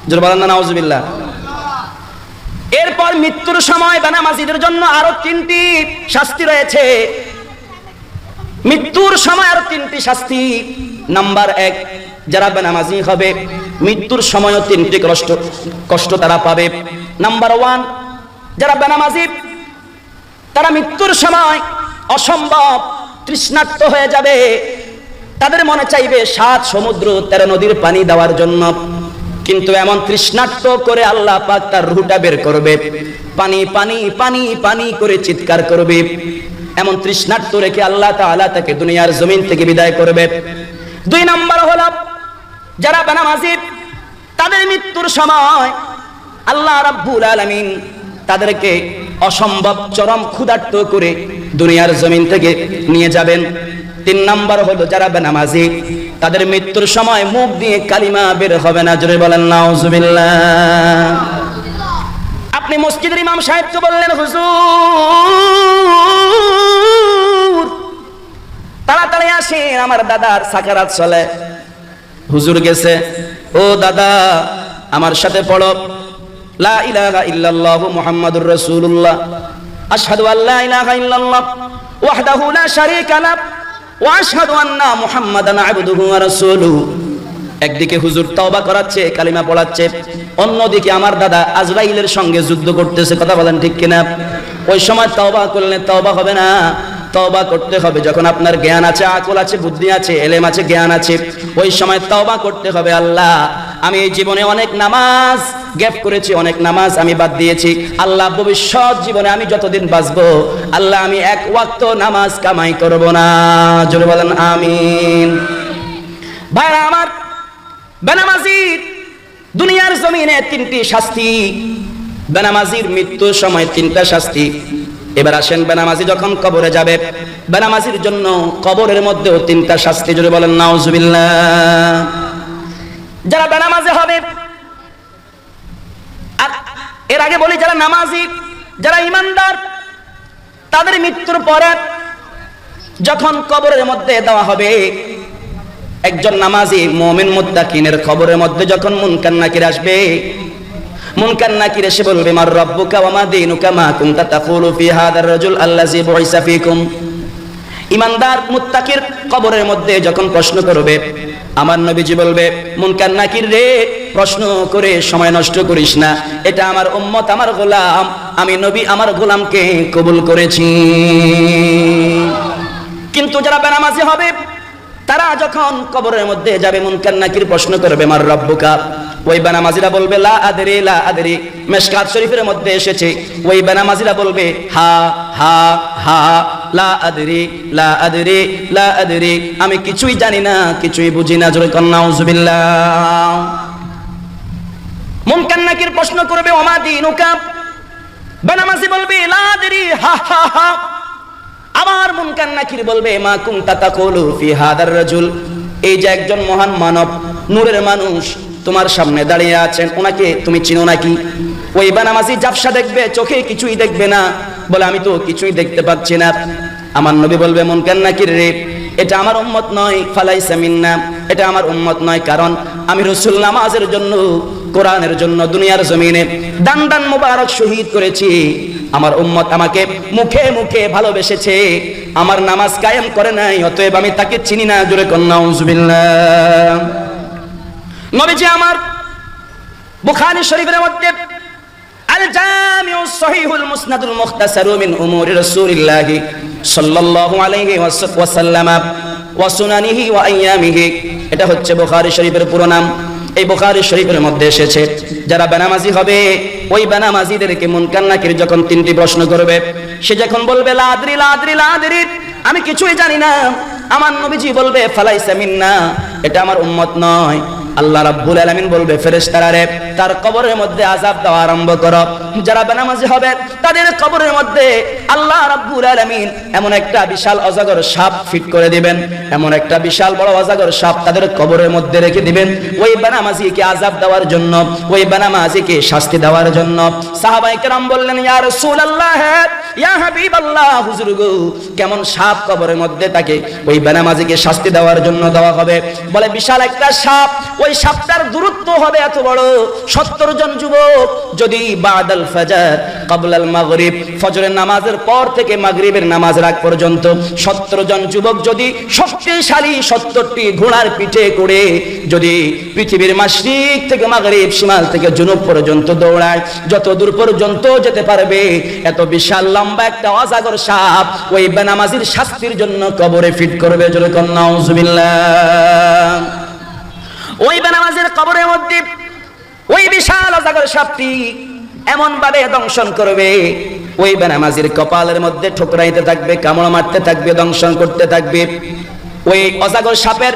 জোরে বলেন না নাউজুবিল্লাহ। এরপর মৃত্যুর সময় বেনামাজিদের জন্য আরো 3টি শাস্তি রয়েছে। মৃত্যুর সময় আরো 3টি শাস্তি। নাম্বার 1, যারা বেনামাজি হবে মৃত্যুর সময়ও 3টি কষ্ট তারা পাবে। নাম্বার 1, যারা বেনামাজি তারা মৃত্যুর সময় অসম্ভব তৃষ্ণার্ত হয়ে যাবে, তাদের মনে চাইবে 7 সমুদ্র 13 নদীর পানি দেওয়ার জন্য, কিন্তু এমন তৃষ্ণার্ত করে আল্লাহ পাক তার রুহটা বের করবে, পানি পানি পানি পানি করে চিৎকার করবে, এমন তৃষ্ণার্ত রেখে আল্লাহ তাআলা তাকে দুনিয়ার জমিন থেকে বিদায় করবে। 2 নাম্বার হলো যারা বেনামাজি তাদের মৃত্যুর সময় আল্লাহ রাব্বুল আলামিন তাদেরকে অসম্ভব চরম ক্ষুধার্ত করে দুনিয়ার জমিন থেকে নিয়ে যাবেন। 3 নাম্বার হলো যারা বেনামাজি তাদের মৃত্যুর সময় মুখ দিয়ে কালিমা বের হবে না। জোরে বলেন নাউজুবিল্লাহ। আপনি মসজিদের ইমাম সাহেবকে বললেন, হুজুর তাড়াতাড়ি আসেন, আমার দাদার সাকারাত চলে। হুজুর গেছে, ও দাদা আমার সাথে পড়ো লা ইলাহা ইল্লাল্লাহু মুহাম্মাদুর রাসূলুল্লাহ, আশহাদু আল্লা ইলাহা ইল্লাল্লাহ ওয়াহদাহু লা শারীকা লাহ ওয়া আশহাদু আন্না মুহাম্মাদান আবদুহু ওয়া রাসূলুহু। একদিকে হুজুর তওবা করাচ্ছে, কালিমা পড়াচ্ছে, অন্যদিকে আমার দাদা আজরাইলের সঙ্গে যুদ্ধ করতেছে। কথা বলেন ঠিক কিনা? ওই সময় তওবা করলে তওবা হবে না, তওবা করতে হবে যখন আপনার জ্ঞান আছে, আকল আছে, বুদ্ধি আছে, এলেম আছে, জ্ঞান আছে, ওই সময় তওবা করতে হবে। আল্লাহ, আমি এই জীবনে অনেক নামাজ গ্যাপ করেছি, অনেক নামাজ আমি বাদ দিয়েছি। আল্লাহ, ভবিষ্যৎ জীবনে আমি যতদিন বাঁচবো, আল্লাহ, আমি এক ওয়াক্ত নামাজ কামাই করব না। জোরে বলেন আমিন। ভাইরা আমার, বেনামাজির দুনিয়ার জমিনে তিনটি শাস্তি, বেনামাজির মৃত্যুর সময় তিনটা শাস্তি। এবার আসেন, বেনামাজি যখন কবরে যাবে, বেনামাজির জন্য কবরের মধ্যেও তিনটা শাস্তি। জোরে বলেন নাউজুবিল্লাহ। যারা বেনামাজি হবে, আর এর আগে বলি যারা নামাজি, যারা ঈমানদার, তাদের মৃত্যুর পরে যখন কবরের মধ্যে দেওয়া হবে, একজন নামাজি মুমিন মুত্তাকিনের কবরের মধ্যে যখন মুনকার নাকির আসবে, মুনকার নাকির এসে বলবে, মার রাব্বুকা ওয়া মা দীনুকা মা কুনতা তাকুলু ফি হাদার রাজুল আল্লাযী বুইসা ফীকুম। ঈমানদার মুত্তাকির কবরের মধ্যে যখন প্রশ্ন করবে, আমার নবীজি বলবে, মুনকার নাকির রে, প্রশ্ন করে সময় নষ্ট করিস না, এটা আমার উম্মত, আমার গোলাম, আমি নবী আমার গোলামকে কবুল করেছি। কিন্তু যারা বেনামাজি হবে, তারা যখন কবরের মধ্যে যাবে, মুনকার নাকির প্রশ্ন করবে, মার রাব্বুকা, ওই বেনামাজিরা বলবে লা আদরি লা আদরি। মিশকাত শরীফের মধ্যে এসেছে, ওই বেনামাজিরা বলবে হা হা হা, লা আদরি লা আদরি লা আদরি, আমি কিছুই জানি না, কিছুই বুঝি না। জোরে কন্না নাউজুবিল্লাহ। মুনকার নাকির প্রশ্ন করবে, ওমা দীনুকা, বেনামাজি বলবে লা আদরি হা হা হা। আবার মুনকার নাকির বলবে, মা কুনতা তাকুলু ফি হাদার রাজুল, এই যে একজন মহান মানব, নূরের মানুষ তোমার সামনে দাঁড়িয়ে আছেন, ওনাকে তুমি চিনো নাকি? ওই বেনামাজি জাফসা দেখবে, চোখে কিছুই দেখবে না, বলে আমি তো কিছুই দেখতে পাচ্ছি না। আমার নবী বলবে, মুনকার নাকির রে, এটা আমার উম্মত নয়, ফালাইসা মিন্না, এটা আমার উম্মত নয়, কারণ আমি রাসূল নামাজের জন্য, কোরআনের জন্য দুনিয়ার জমিনে দান দান মুবারক শহীদ করেছি। আমার উম্মত আমাকে মুখে মুখে ভালোবেসেছে, আমার নামাজ কায়েম করে নাই, অতএব আমি তাকে চিনি না। জোরে কন্না নাউজুবিল্লাহ। নবীজি আমার বুখারী শরীফের মধ্যে আল জামিউস সহিহুল মুসনাদুল মুখতাসারু মিন উমুরি রাসূলিল্লাহ সাল্লাল্লাহু আলাইহি ওয়াসাল্লাম ওয়া সুনানিহি ওয়া আইয়ামিহি, এটা হচ্ছে বুখারী শরীফের পুরো নাম। এই বুখারী শরীফের মধ্যে এসেছে, যারা বেনামাজি হবে, ওই বেনামাজিদেরকে মুনকার নাকির যখন তিনটি প্রশ্ন করবে, সে যখন বলবে লা আদরি লা আদরি লা আদরি, আমি কিছুই জানি না, আমার নবীজি বলবে ফালাইসা মিন্না, এটা আমার উম্মত নয়। আল্লাহ রাব্বুল আলামিন বলবে, ফেরেশতারা রে, তার কবরের মধ্যে আযাব দেওয়া আরম্ভ করো। যারা বেনামাজি হবে, তাদের কবরের মধ্যে আল্লাহ রাব্বুল আলামিন এমন একটা বিশাল অজগর সাপ ফিট করে দিবেন, এমন একটা বিশাল বড় অজগর সাপ তাদের কবরের মধ্যে রেখে দিবেন, ওই বেনামাজিকে আযাব দেওয়ার জন্য, ওই বেনামাজিকে শাস্তি দেওয়ার জন্য। সাহাবায়ে কেরাম বললেন, ইয়া রাসূলুল্লাহ, ইয়া হাবিবাল্লাহ, হুজুর গো, কেমন সাপ কবরের মধ্যে থাকে, ওই বেনামাজিকে শাস্তি দেওয়ার জন্য দেওয়া হবে? বলে, বিশাল একটা সাপ, ওই সাপটার দূরত্ব হবে এত বড়, 70 জন যুবক যদি বাদাল ফাজর ক্বাবলাল মাগরিব, ফজরের নামাজের পর থেকে মাগরিবের নামাজের আগ পর্যন্ত 70 জন যুবক যদি শক্তিশালী 70টি ঘোড়ার পিঠে করে যদি পৃথিবীর মাশরিক থেকে মাগরিব, শিমাল থেকে জুনুব পর্যন্ত দৌড়ায়, যত দূর পর্যন্ত যেতে পারবে, এত বিশাল লম্বা একটা অজাগর সাপ ওই বেনামাজির শাস্তির জন্য কবরে ফিট করবে। জোরে কন্না নাউজুবিল্লাহ। ওই বেনামাজির কবরের মধ্যে ওই বিশাল অজাগর সাপটি এমন ভাবে দংশন করবে, ওই বেনামাজির কপালের মধ্যে ঠোকরাইতে থাকবে, কামড় মারতে থাকবে, দংশন করতে থাকবে। ওই অজাগর সাপের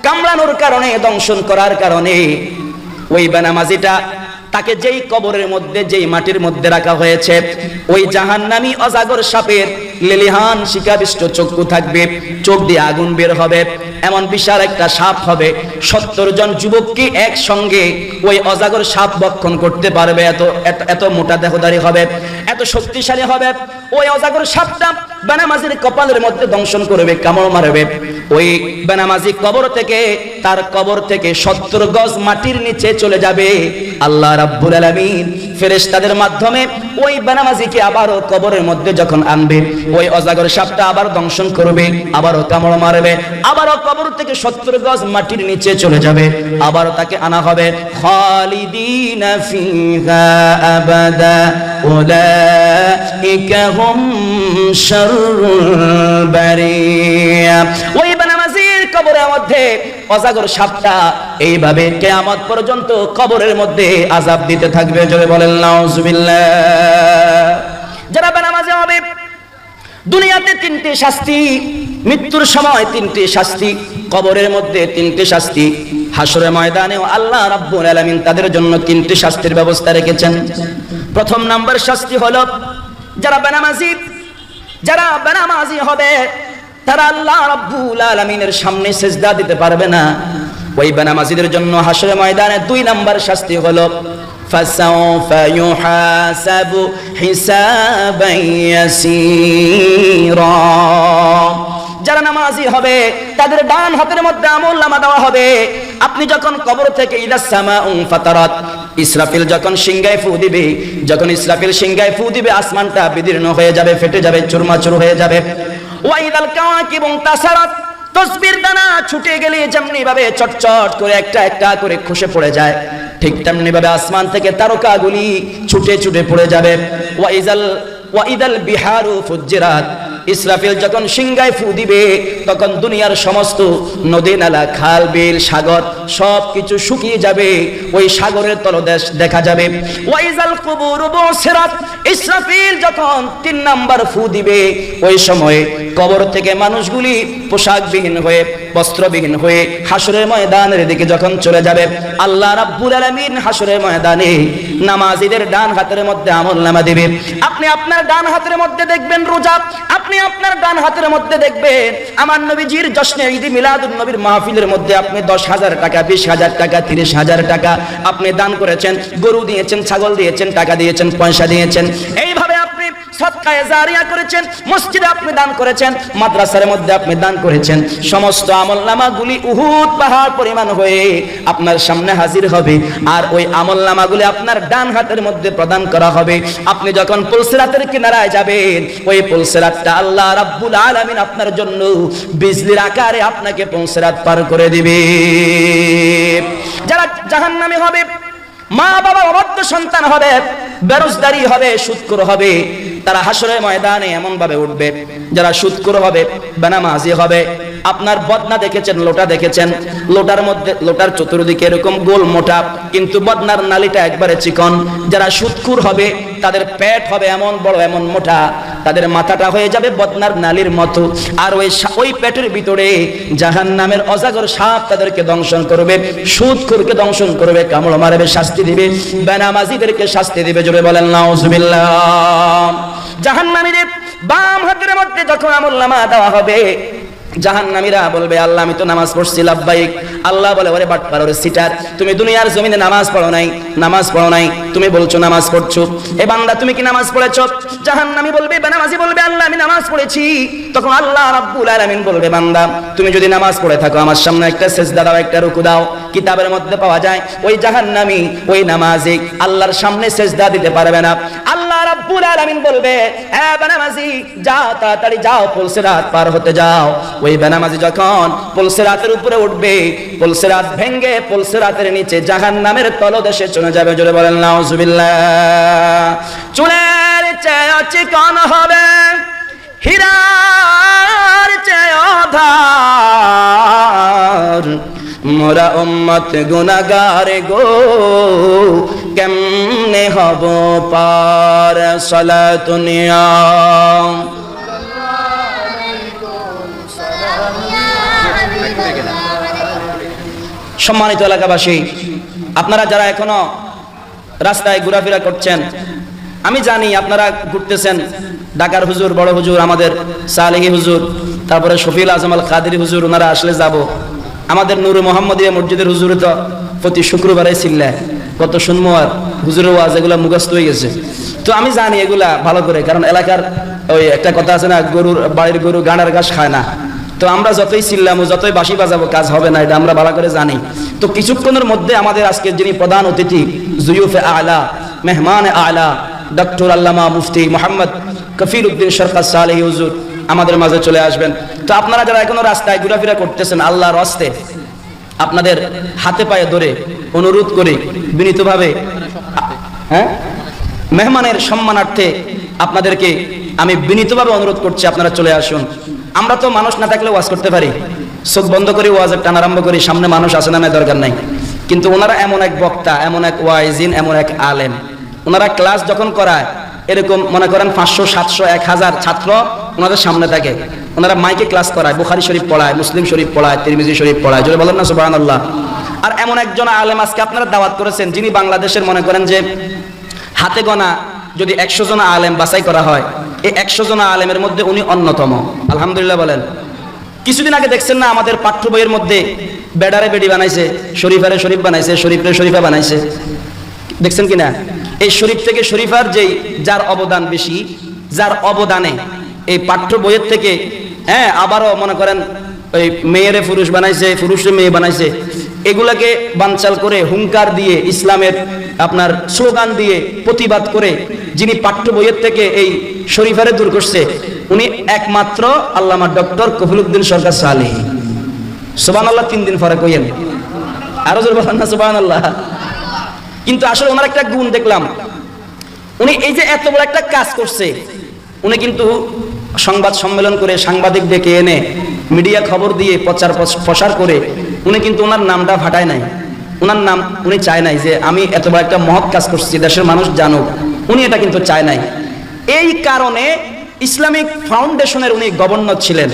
কামড়ানোর কারণে, দংশন করার কারণে ওই বেনামাজিটা, তাকে যেই কবরের মধ্যে, যেই মাটির মধ্যে রাখা হয়েছে, ওই জাহান্নামী অজাগর সাপের লেলিহান শিকাবিষ্ট চক্ষু থাকবে, চোখ দিয়ে আগুন বের হবে, এমন বিশাল একটা সাপ হবে। 70 জন যুবককে একসঙ্গে ওই অজাগর সাপ ভক্ষণ করতে পারবে, এত মোটা দেহধারী হবে, এত শক্তিশালী হবে। ওই অজাগর সাপটা বেনামাজির কপালের মধ্যে দংশন করবে, কামড় মারবে। ওই বেনামাজি কবর থেকে, তার কবর থেকে 70 গজ মাটির নিচে চলে যাবে। আল্লাহ রাব্বুল আলামিন ফেরেশতাদের মাধ্যমে ওই বেনামাজিকে আবারও কবরের মধ্যে যখন আনবে, ওই অজাগর সাপটা আবার দংশন করবে, আবারও কামড় মারবে, আবারও কবর থেকে 70 গজ মাটির নিচে চলে যাবে, আবারও তাকে আনা হবে। খালিদিনা ফিহা আবাদা উলাইকা হুম শাররুল বারিয়া। ওই বেনামাজির কবরের মধ্যে অজাগর সাপটা এইভাবে কিয়ামত পর্যন্ত কবরের মধ্যে আযাব দিতে থাকবে। জোরে বলেন নাউজুবিল্লাহ। যারা বেনামাজি হবে দুনিয়াতে তিনটি শাস্তি, মৃত্যুর সময় তিনটি শাস্তি, কবরের মধ্যে তিনটি শাস্তি, হাসরের ময়দানেও আল্লাহ রাব্বুল আলামিন তাদের জন্য তিনটি শাস্তির ব্যবস্থা রেখেছেন। প্রথম নাম্বার শাস্তি হলো যারা বেনামাজি হবে তারা আল্লাহ রাব্বুল আলামিনের সামনে সিজদা দিতে পারবে না। ওই বেনামাজিদের জন্য হাসরের ময়দানে দুই নাম্বার শাস্তি হলো ফাসাউফা ইউহাসাবু হিসাবান ইয়াসীরা। যারা নামাজি হবে তাদের ডান হাতের মধ্যে আমলনামা দেওয়া হবে। আপনি যখন কবর থেকে ইদাস সামাউ ফাতারাত, ইসরাফিল যখন সিংহায় ফু দিবে, যখন ইসরাফিল সিংহায় ফু দিবে আসমানটা বিদীর্ণ হয়ে যাবে, ফেটে যাবে, চুরমাচুর হয়ে যাবে। ওয়াইদাল কাওয়াকিবু তাসারাত, তসবির দানা ছুটে গেলে যেমনি ভাবে চটচট করে একটা একটা করে খসে পড়ে যায়, ঠিক তেমনি ভাবে আসমান থেকে তারকাগুলি ছুটে ছুটে পড়ে যাবে। ওয়াইদাল বিহারু ফুজ্জিরাত, ইসরাফিল যখন সিংহায় ফু দিবে তখন দুনিয়ার সমস্ত নদী নালা, খাল বিল, সাগর সবকিছু শুকিয়ে যাবে, ওই সাগরের তলদেশ দেখা যাবে। ওয়াইজাল কুবুরু বুসিরাত, ইসরাফিল যখন তিন নাম্বার ফু দিবে ওই সময়ে কবর থেকে মানুষগুলি পোশাকবিহীন হয়ে, বস্ত্রবিহীন হয়ে হাসরের ময়দানের দিকে যখন চলে যাবে, আল্লাহ রাব্বুল আলামিন হাসরের ময়দানে নামাজীদের ডান হাতের মধ্যে আমলনামা দিবে। আপনি আপনার ডান হাতের মধ্যে দেখবেন রোজা, আপনি আপনার ডান হাতের মধ্যে দেখবেন আমার নবীজির জশ্নে ঈদ মিলাদুন নবীর মাহফিলের মধ্যে আপনি 10,000 টাকা, 20,000 টাকা, 30,000 টাকা আপনি দান করেছেন, গরু দিয়েছেন, ছাগল দিয়েছেন, টাকা দিয়েছেন, পয়সা দিয়েছেন, এইভাবে আপনি সদকায়ে জারিয়া করেছেন, মসজিদে আপনি দান করেছেন, মাদ্রাসার মধ্যে আপনি দান করেছেন। সমস্ত আমলনামাগুলি উহুদ পাহাড় পরিমাণ হয়ে আপনার সামনে হাজির হবে, আর ওই আমলনামাগুলি আপনার ডান হাতের মধ্যে প্রদান করা হবে। আপনি যখন পুলসিরাতের কিনারায় যাবেন, ওই পুলসিরাতটা আল্লাহ রাব্বুল আলামিন আপনার জন্য বিজলির আকারে আপনাকে পুলসিরাত পার করে দিবে। যারা জাহান্নামী হবে, মা বাবা অবাধ্য সন্তান হবে, বেরোজগারি হবে, সুদখোর হবে, তারা হাসরের ময়দানে এমন ভাবে উঠবে। যারা সুদখোর হবে, বেনামাজি হবে, আপনার বদনা দেখেছেন, লোটা দেখেছেন, লোটার মধ্যে, লোটার চতুর্দিকে এরকম গোল মোটা, কিন্তু বদনার নালিটা একবারে চিকন। যারা সুদখোর হবে তাদের পেট হবে এমন বড়, এমন মোটা, তাদের মাথাটা হয়ে যাবে বদনার নালির মতো, আর ওই পেটের ভিতরে জাহান্নামের অজাগর সাপ তাদেরকে দংশন করবে, সুদখোরকে দংশন করবে, কামড় মারবে, শাস্তি দিবে, বেনামাজিদেরকে শাস্তি দিবে। জোরে বলেন নাউজুবিল্লাহ। জাহান্নামীদের বাম হাতের মধ্যে যখন আমলনামা দেওয়া হবে, জাহান্নামীরা বলবে আল্লাহ আমি তো নামাজ পড়ছি, লাব্বাইক। আল্লাহ বলে ওরে বাটপার, ওরে সিটার, তুমি দুনিয়ার জমিনে নামাজ পড়ো নাই, নামাজ পড়ো নাই, তুমি বলছো নামাজ পড়ছো, এ বান্দা তুমি কি নামাজ পড়েছো? জাহান্নামী বলবে, বেনামাজি বলবে আল্লাহ আমি নামাজ পড়েছি। তখন আল্লাহ রাব্বুল আলামিন বলবে বান্দা তুমি যদি নামাজ পড়ে থাকো আমার সামনে একটা সিজদা দাও, একটা রুকু দাও। কিতাবের মধ্যে পাওয়া যায় ওই জাহান্নামী, ওই নামাজি আল্লাহর সামনে সিজদা দিতে পারবে না। আল্লাহ রাব্বুল আলামিন বলবে এ বেনামাজি যাও, তাড়াতাড়ি যাও, পুলসিরাত পার হতে যাও। ওই বেনামাজি যখন পুলসিরাতের উপরে উঠবে, পুলসিরাত ভেঙ্গে পুলসিরাতের নিচে জাহান্নামের তলদেশে চলে যাবে। জোরে বলেন নাউজুবিল্লাহ। চুলের চেয়ে চিকন হবে, হীরার চেয়ে ধার, মোরা উম্মত গুনাহগার গো কেমনে হব পার। সালাতুন ইয়া সম্মানিত এলাকাবাসী, আপনারা যারা এখনো রাস্তায় ঘোরাফেরা করছেন, আমি জানি আপনারা ঘুরতেছেন, ঢাকার হুজুর, বড় হুজুর, আমাদের সালেহী হুজুর, তারপরে শফিউল আজম আল কাদেরী হুজুর, ওনারা আসলে যাব। আমাদের নূরে মোহাম্মদিয়া মসজিদের হুজুর তো প্রতি শুক্রবারে চিল্লায়, কত শুনবো আর হুজুরের ওয়াজ, এগুলা মুখস্থ হয়ে গেছে। তো আমি জানি এগুলা ভালো করে, কারণ এলাকার ওই একটা কথা আছে না, গরুর বাড়ির গরু গানার ঘাস খায় না। তো আমরা যতই চিল্লামো, যতই বাঁশি বাজাবো, কাজ হবে না, এটা আমরা ভালো করে জানি। তো কিছুক্ষণের মধ্যে আমাদের আজকের যিনি প্রধান অতিথি, জুয়ুফে আলা, মেহমান আলা, ডক্টর আল্লামা মুফতি মোহাম্মদ কফির উদ্দিন সরকার সালেহী হুজুর আমাদের মাঝে চলে আসবেন। তো আপনারা যারা এখনো রাস্তায় ঘোরাফেরা করতেছেন, আল্লাহর রাস্তে আপনাদের হাতে পায়ে ধরে অনুরোধ করে বিনীতভাবে, হ্যাঁ মেহমানের সম্মানার্থে আপনাদেরকে আমি বিনীতভাবে অনুরোধ করছি, আপনারা চলে আসুন। আমরা তো মানুষ না থাকলে ওয়াজ করতে পারি, চোখ বন্ধ করে ওয়াজের টান আরম্ভ করি, সামনে মানুষ আসে না, দরকার নাই। কিন্তু ওনারা এমন এক বক্তা, এমন এক ওয়াইজিন, এমন এক আলেম, ওনারা ক্লাস যখন করায় এরকম মনে করেন 500, 700, 1000 ছাত্র ওনাদের সামনে থাকে, ওনারা মাইকে ক্লাস করায়, বুখারী শরীফ পড়ায়, মুসলিম শরীফ পড়ায়, তিরমিজি শরীফ পড়ায়, জোরে বলেন না সুবহানাল্লাহ। আর এমন একজন আলেম আজকে আপনারা দাওয়াত করেছেন, যিনি বাংলাদেশের মনে করেন যে হাতে গোনা যদি 100 জন আলেম বাছাই করা হয়, এই 100 জন আলেমের মধ্যে উনি অন্যতম। আলহামদুলিল্লাহ বলেন। কিছুদিন আগে দেখছেন না আমাদের পাঠ্য বইয়ের মধ্যে বেডারে বেডি বানাইছে, শরীফারে শরীফ বানাইছে, শরীফরে শরীফা বানাইছে, দেখছেন কিনা? এই শরীফ থেকে শরীফার যেই যার অবদান বেশি, যার অবদানে এই পাঠ্য বইয়ের থেকে আবারও মনে করেন ওই মেয়েরে পুরুষ বানাইছে, পুরুষে মেয়ে বানাইছে, এগুলাকে বানচাল করে হুঙ্কার দিয়ে ইসলামের আপনার স্লোগান দিয়ে প্রতিবাদ করে যিনি পাঠ্য বইয়ের থেকে এই শরীফারে দূর করছে, উনি একমাত্র আল্লামা ডক্টর কফিলউদ্দিন সরকার সালেহী। সুবহানাল্লাহ 3 দিন পরে কইেন, আরো জোরে বলেন না সুবহানাল্লাহ। কিন্তু আসলে ওনার একটা গুণ দেখলাম, উনি এই যে এত বড় একটা কাজ করছে, উনি কিন্তু সংবাদ সম্মেলন করে সাংবাদিক ডেকে এনে মিডিয়া খবর দিয়ে প্রচার প্রসার করে উনি কিন্তু ওনার নামটা ফাটায় নাই, ওনার নাম উনি চায় নাই যে আমি এত বড় একটা মহৎ কাজ করছি, দেশের মানুষ জানুক, উনি এটা কিন্তু চায় নাই। এই কারণে ইসলামিক ফাউন্ডেশনের উনি গভর্নর ছিলেন,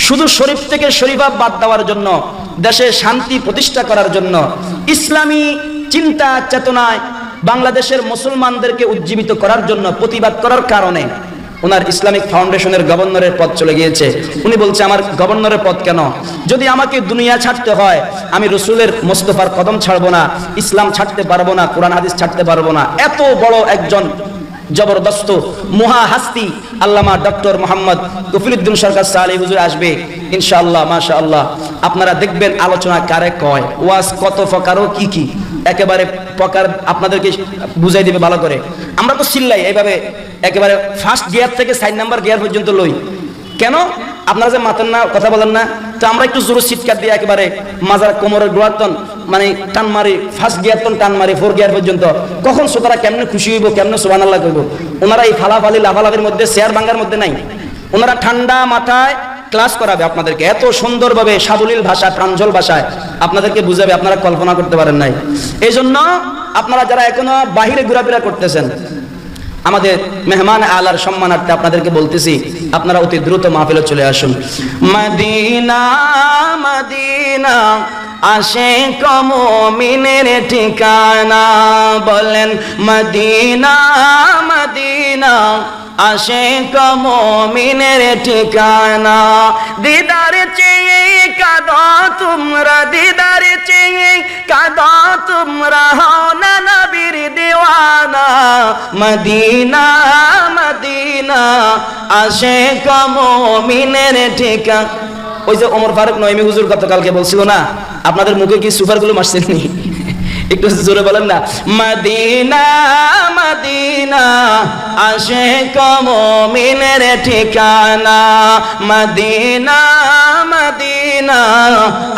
শুধু শরীফ থেকে শরীফা বাদ দেওয়ার জন্য, দেশে শান্তি প্রতিষ্ঠা করার জন্য, ইসলামী চিন্তা চেতনায় বাংলাদেশের মুসলমানদেরকে উজ্জীবিত করার জন্য, প্রতিবাদ করার কারণে ওনার ইসলামিক ফাউন্ডেশনের গভর্নরের পদ চলে গিয়েছে। উনি বলছে আমার গভর্নরের পদ কেন, যদি আমাকে দুনিয়া ছাড়তে হয় আমি রসুলের মোস্তফার কদম ছাড়বো না, ইসলাম ছাড়তে পারবো না, কোরআন হাদিস ছাড়তে পারবো না। এত বড় একজন জবরদস্ত মহাহাস্তি আল্লামা ডক্টর মোহাম্মদ কফিলউদ্দিন সরকার সালেহী হুজুর আসবে ইনশাআল্লাহ, মাশাআল্লাহ। আপনারা দেখবেন আলোচনা কারে কয়, ওয়াজ কত প্রকার ও কি কি, একেবারে প্রকার আপনাদেরকে বুঝাই দিবে ভালো করে। আমরা তো চিল্লাই এইভাবে একেবারে ফার্স্ট গিয়ার থেকে 4 নাম্বার গিয়ার পর্যন্ত লই, কেন? আপনারা যে মাতেন না, কথা বলেন না, তো আমরা একটু জোরে চিৎকার দিয়ে একেবারে মাজার কোমরের গোড়াতন মানে টান মারি, ফার্স্ট গিয়ার তন টান মারি 4 গিয়ার পর্যন্ত। কখন শ্রোতারা কেমনে খুশি হইব, কেমনে সুবহানাল্লাহ কইব? ওনারা এই ফালাফালি লাফালাফির মধ্যে, শেয়ার ভাঙ্গার মধ্যে নাই, ওনারা ঠান্ডা মাথায় ক্লাস করাবে আপনাদেরকে, এত সুন্দরভাবে সাবলীল ভাষা, প্রাঞ্জল ভাষায় আপনাদেরকে বুঝাবে, আপনারা কল্পনা করতে পারেন নাই। এই জন্য আপনারা যারা এখনো বাহিরে ঘোরাফেরা করতেছেন, আমাদের মেহমান আলার সম্মানার্থে আপনাদেরকে বলতেছি, আপনারা অতি দ্রুত মাহফিলে চলে আসুন। মদিনা মদিনা আশিক মুমিনের ঠিকানা, বলেন মদিনা মদিনা আশিক মুমিনের ঠিকানা। দিদার চেয়ে কাঁদো তোমরা, দিদার চেয়ে কাঁদো তোমরা, হও না নবীর দিওয়ানা। মদিনা মদিনা আশিক মুমিনের ঠিকানা। ওই যে ওমর ফারুক নইমি হুজুর গতকালকে বলছিল না, আপনাদের মুখে কি সুপারগুলো মারছেননি? একটু জোরে বলেন না, মদিনা মদিনা আশিক মুমিনের ঠিকানা। মদিনা মদিনা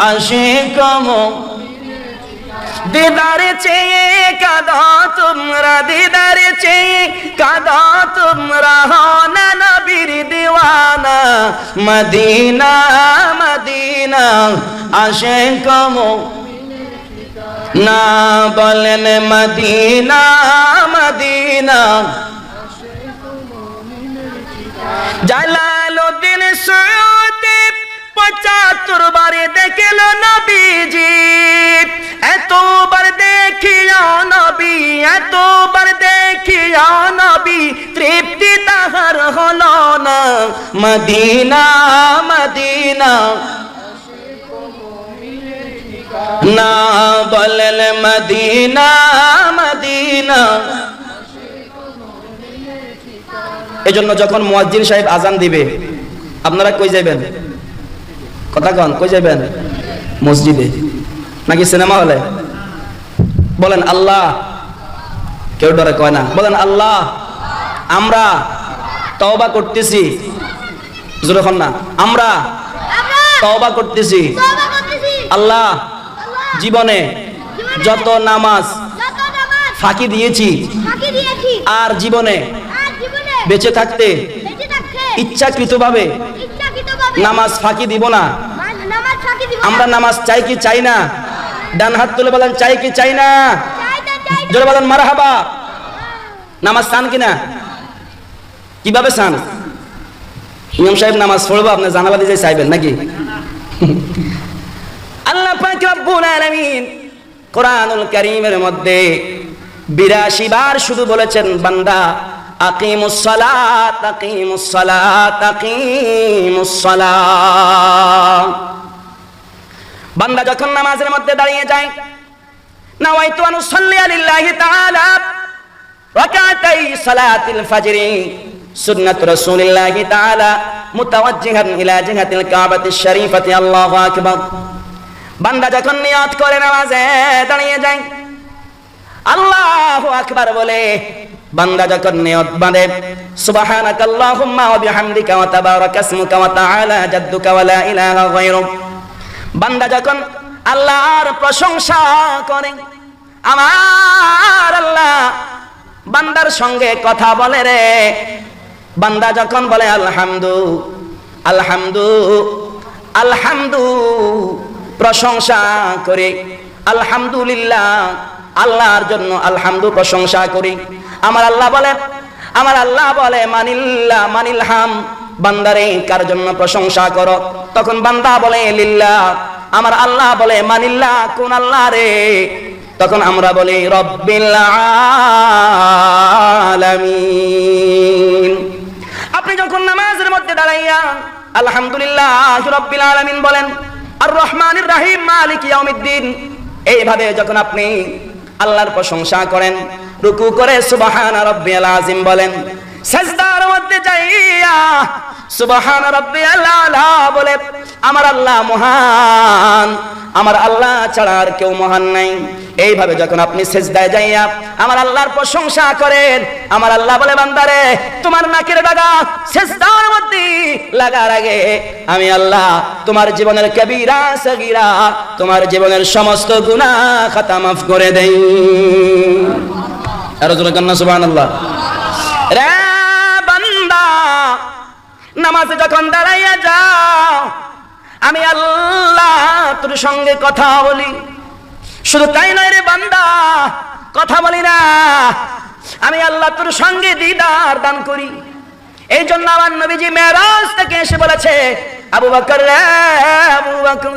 আশিক মুমিনের ঠিকানা। দিদার চেয়ে কাঁদো তোমরা, দিদার চেয়ে কাঁদো তোমরা, হও না নবীর দিওয়ানা। মদিনা মদিনা আশিক মুমিনের ঠিকানা, বলেন মদিনা মদিনা আশিক মুমিনের ঠিকানা। জালালউদ্দিন সৈয়দী 75 বারে দেখল নবীজি, এতবার দেখিয়া নবী, এতবার দেখিয়া নবী, তৃপ্তি তাহার হলো না। মদিনা মদিনা আশিক মুমিনের ঠিকানা, বলেন মদিনা মদিনা আশিক মুমিনের ঠিকানা। এজন্য যখন মুয়াজ্জিন সাহেব আজান দিবে, আপনারা কই যাবেন? কথা কন, কই যাবেন? মসজিদে নাকি সিনেমা হলে? বলেন আল্লাহ। কেউ ডরে কয় না, বলেন আল্লাহ। আমরা তওবা করতেছি, জোরে কন না, আমরা তওবা করতেছি। আল্লাহ জীবনে যত নামাজ ফাঁকি দিয়েছি ফাঁকি দিয়েছি আর জীবনে আর জীবনে বেঁচে থাকতে বেঁচে থাকতে ইচ্ছাকৃতভাবে ইচ্ছাকৃতভাবে নামাজ ফাঁকি দিব না। নামাজ ফাঁকি দিব আমরা নামাজ চাই কি চাই না? ডান হাত তুলে বলেন চাই কি চাই না? জোরে বলেন মারহাবা। নামাজ চান কিনা? কিভাবে চান? ইমাম সাহেব নামাজ পড়বো আপনি জানালা দিয়ে চাইবেন নাকি? আল্লাহ পাক রব্বুল আলামিন কোরআনুল কারীমের মধ্যে 82 বার শুধু বলেছেন বান্দা আকিমুস সালাত আকিমুস সালাত আকিমুস সালাত। বান্দা যখন নামাজের মধ্যে দাঁড়িয়ে যায় নাওয়াইতু আন উসাল্লি লিল্লাহি তাআলা রাকাতাই সালাতিল ফাজরি সুন্নাত রাসূলিল্লাহি তাআলা মুতাওয়াজ্জিহান ইলা জিহাতিল কাবাতিশ শরীফাতি আল্লাহু আকবার। বান্দা যখন নিয়ত করে নামাজে দাঁড়িয়ে যায় আল্লাহু আকবার বলে, বান্দা যখন নিয়ত বাঁধে সুবহানাকাল্লাহুম্মা ওয়া বিহামদিকা ওয়া তাবারাকা ইসমুকা ওয়া তাআলা জাদ্দুকা ওয়া লা ইলাহা গায়রুক, বান্দা যখন আল্লাহর প্রশংসা করে, আমার আল্লাহ বান্দার সঙ্গে কথা বলে রে, বান্দা যখন বলে আলহামদু আলহামদু আলহামদু প্রশংসা করে, আলহামদুলিল্লাহ আল্লাহর জন্য আলহামদু প্রশংসা করি, আমার আল্লাহ বলে মানিল্লাহ মানিলহাম, বান্দারে কার জন্য প্রশংসা করো? তখন বান্দা বলে লিল্লাহ, আমার আল্লাহ বলে মানিল্লাহ কোন আল্লাহ রে? তখন আমরা বলি রব্বিল আলামিন। আপনি যখন নামাজের মধ্যে দাঁড়াইয়া আলহামদুলিল্লাহ রব্বিল আলামিন বলেন, আর রহমানির রহিম মালিক ইয়াউমিদ্দিন, এইভাবে যখন আপনি আল্লাহর প্রশংসা করেন, রুকু করে সুবহান রাব্বিয়াল আযীম বলেন, সাজদার মধ্যে যাইয়া সুবহান রাব্বিয়াল আলা বলে, আমার আল্লাহ মহান, আমার আল্লাহ ছাড়া আর কেউ মহান নাই, এইভাবে যখন আপনি সিজদায় যাইয়া আমার আল্লাহর প্রশংসা করেন, আমার আল্লাহ বলে বান্দারে তোমার নাকের ডাগা সিজদার মধ্যে লাগার আগে আমি আল্লাহ তোমার জীবনের কবিরা সগীরা, তোমার জীবনের সমস্ত গুনাহ খাতা মাফ করে দেই। আর জোরে কান্না সুবহানাল্লাহ। রে বান্দা নামাজে যখন দাঁড়াইয়া যাও আমি আল্লাহ তোর সঙ্গে কথা বলি, শুধু তাই নয় রে বান্দা, কথা বলি না, আমি আল্লাহ তোর সঙ্গে দিদার দান করি। এই জন্য আমার নবীজি মেরাজ থেকে এসে বলেছে, আবু বকর রে আবু বকর,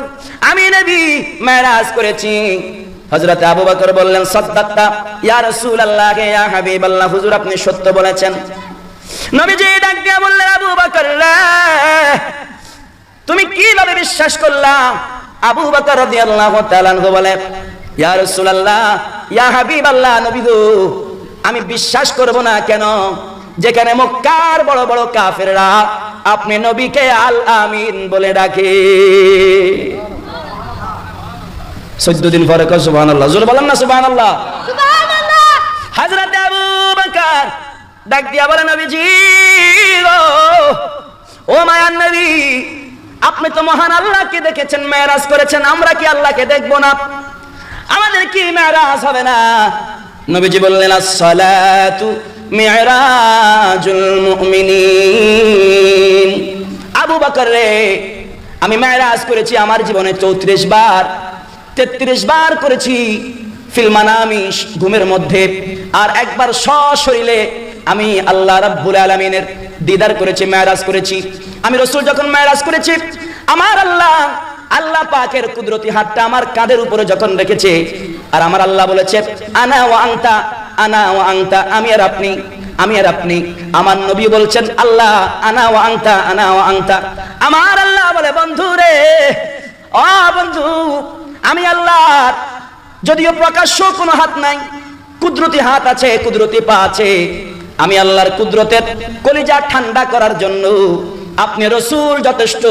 আমি নবী মেরাজ করেছি। হযরত আবু বকর বললেন সাদ্দাক্তা ইয়া রাসূলুল্লাহ ইয়া হাবিবাল্লাহ, হুজুর আপনি সত্য বলেছেন। নবীজি ডাক দিয়া বললেন, আবু বকর রে তুমি কিভাবে বিশ্বাস করলা? আবু বকর রাদিয়াল্লাহু তাআলা আনহু বলে, ইয়া রাসূলুল্লাহ ইয়া হাবিবাল্লাহ, নবী গো আমি বিশ্বাস করব না কেন, যেখানে মক্কার বড় বড় কাফেররা আপনি নবীকে আল আমিন বলে ডাকে। 14 দিন পরে কও সুবহানাল্লাহ, জোরে বলেন না সুবহানাল্লাহ। সুবহানাল্লাহ। হযরত আবু বকর ডাক দিয়া বলে, নবীজি ও মায়ার নবী, আপনি তো মহান আল্লাহকে দেখেছেন, মেরাজ করেছেন, আমরা কি আল্লাহকে দেখব না? আমাদের কি মেরাজ হবে না? নবীজি বললেন, as-salatu মি'রাজুল মুমিনিন। আবু বকর রে আমি মেরাজ করেছি আমার জীবনে 34 বার 33 বার করেছি ফিল মানামি, ঘুমের মধ্যে, আর একবার সশরীরে আমি আল্লাহ রাব্বুল আলামিনের দিদার করেছি, মেরাজ করেছি। আমি রাসূল যখন মেরাজ করেছি আমার আল্লাহ পাকের কুদরতি হাতটা আমার কাঁধের উপরে যখন রেখেছে, আর আমার আল্লাহ বলেছে আনা ওয়া আনতা আনা ওয়া আনতা, আমি আর আপনি আমি আর আপনি। আমার নবী বলছেন আল্লাহ আনা ওয়া আনতা আনা ওয়া আনতা। আমার আল্লাহ বলে, বন্ধু রে ও বন্ধু, আমি আল্লাহর যদিও প্রকাশ্য কোনো হাত নাই, কুদরতি হাত আছে, কুদরতি পা আছে, আমি আল্লাহর কুদরতের কলিজা ঠান্ডা করার জন্য আপনি রাসূল যথেষ্ট,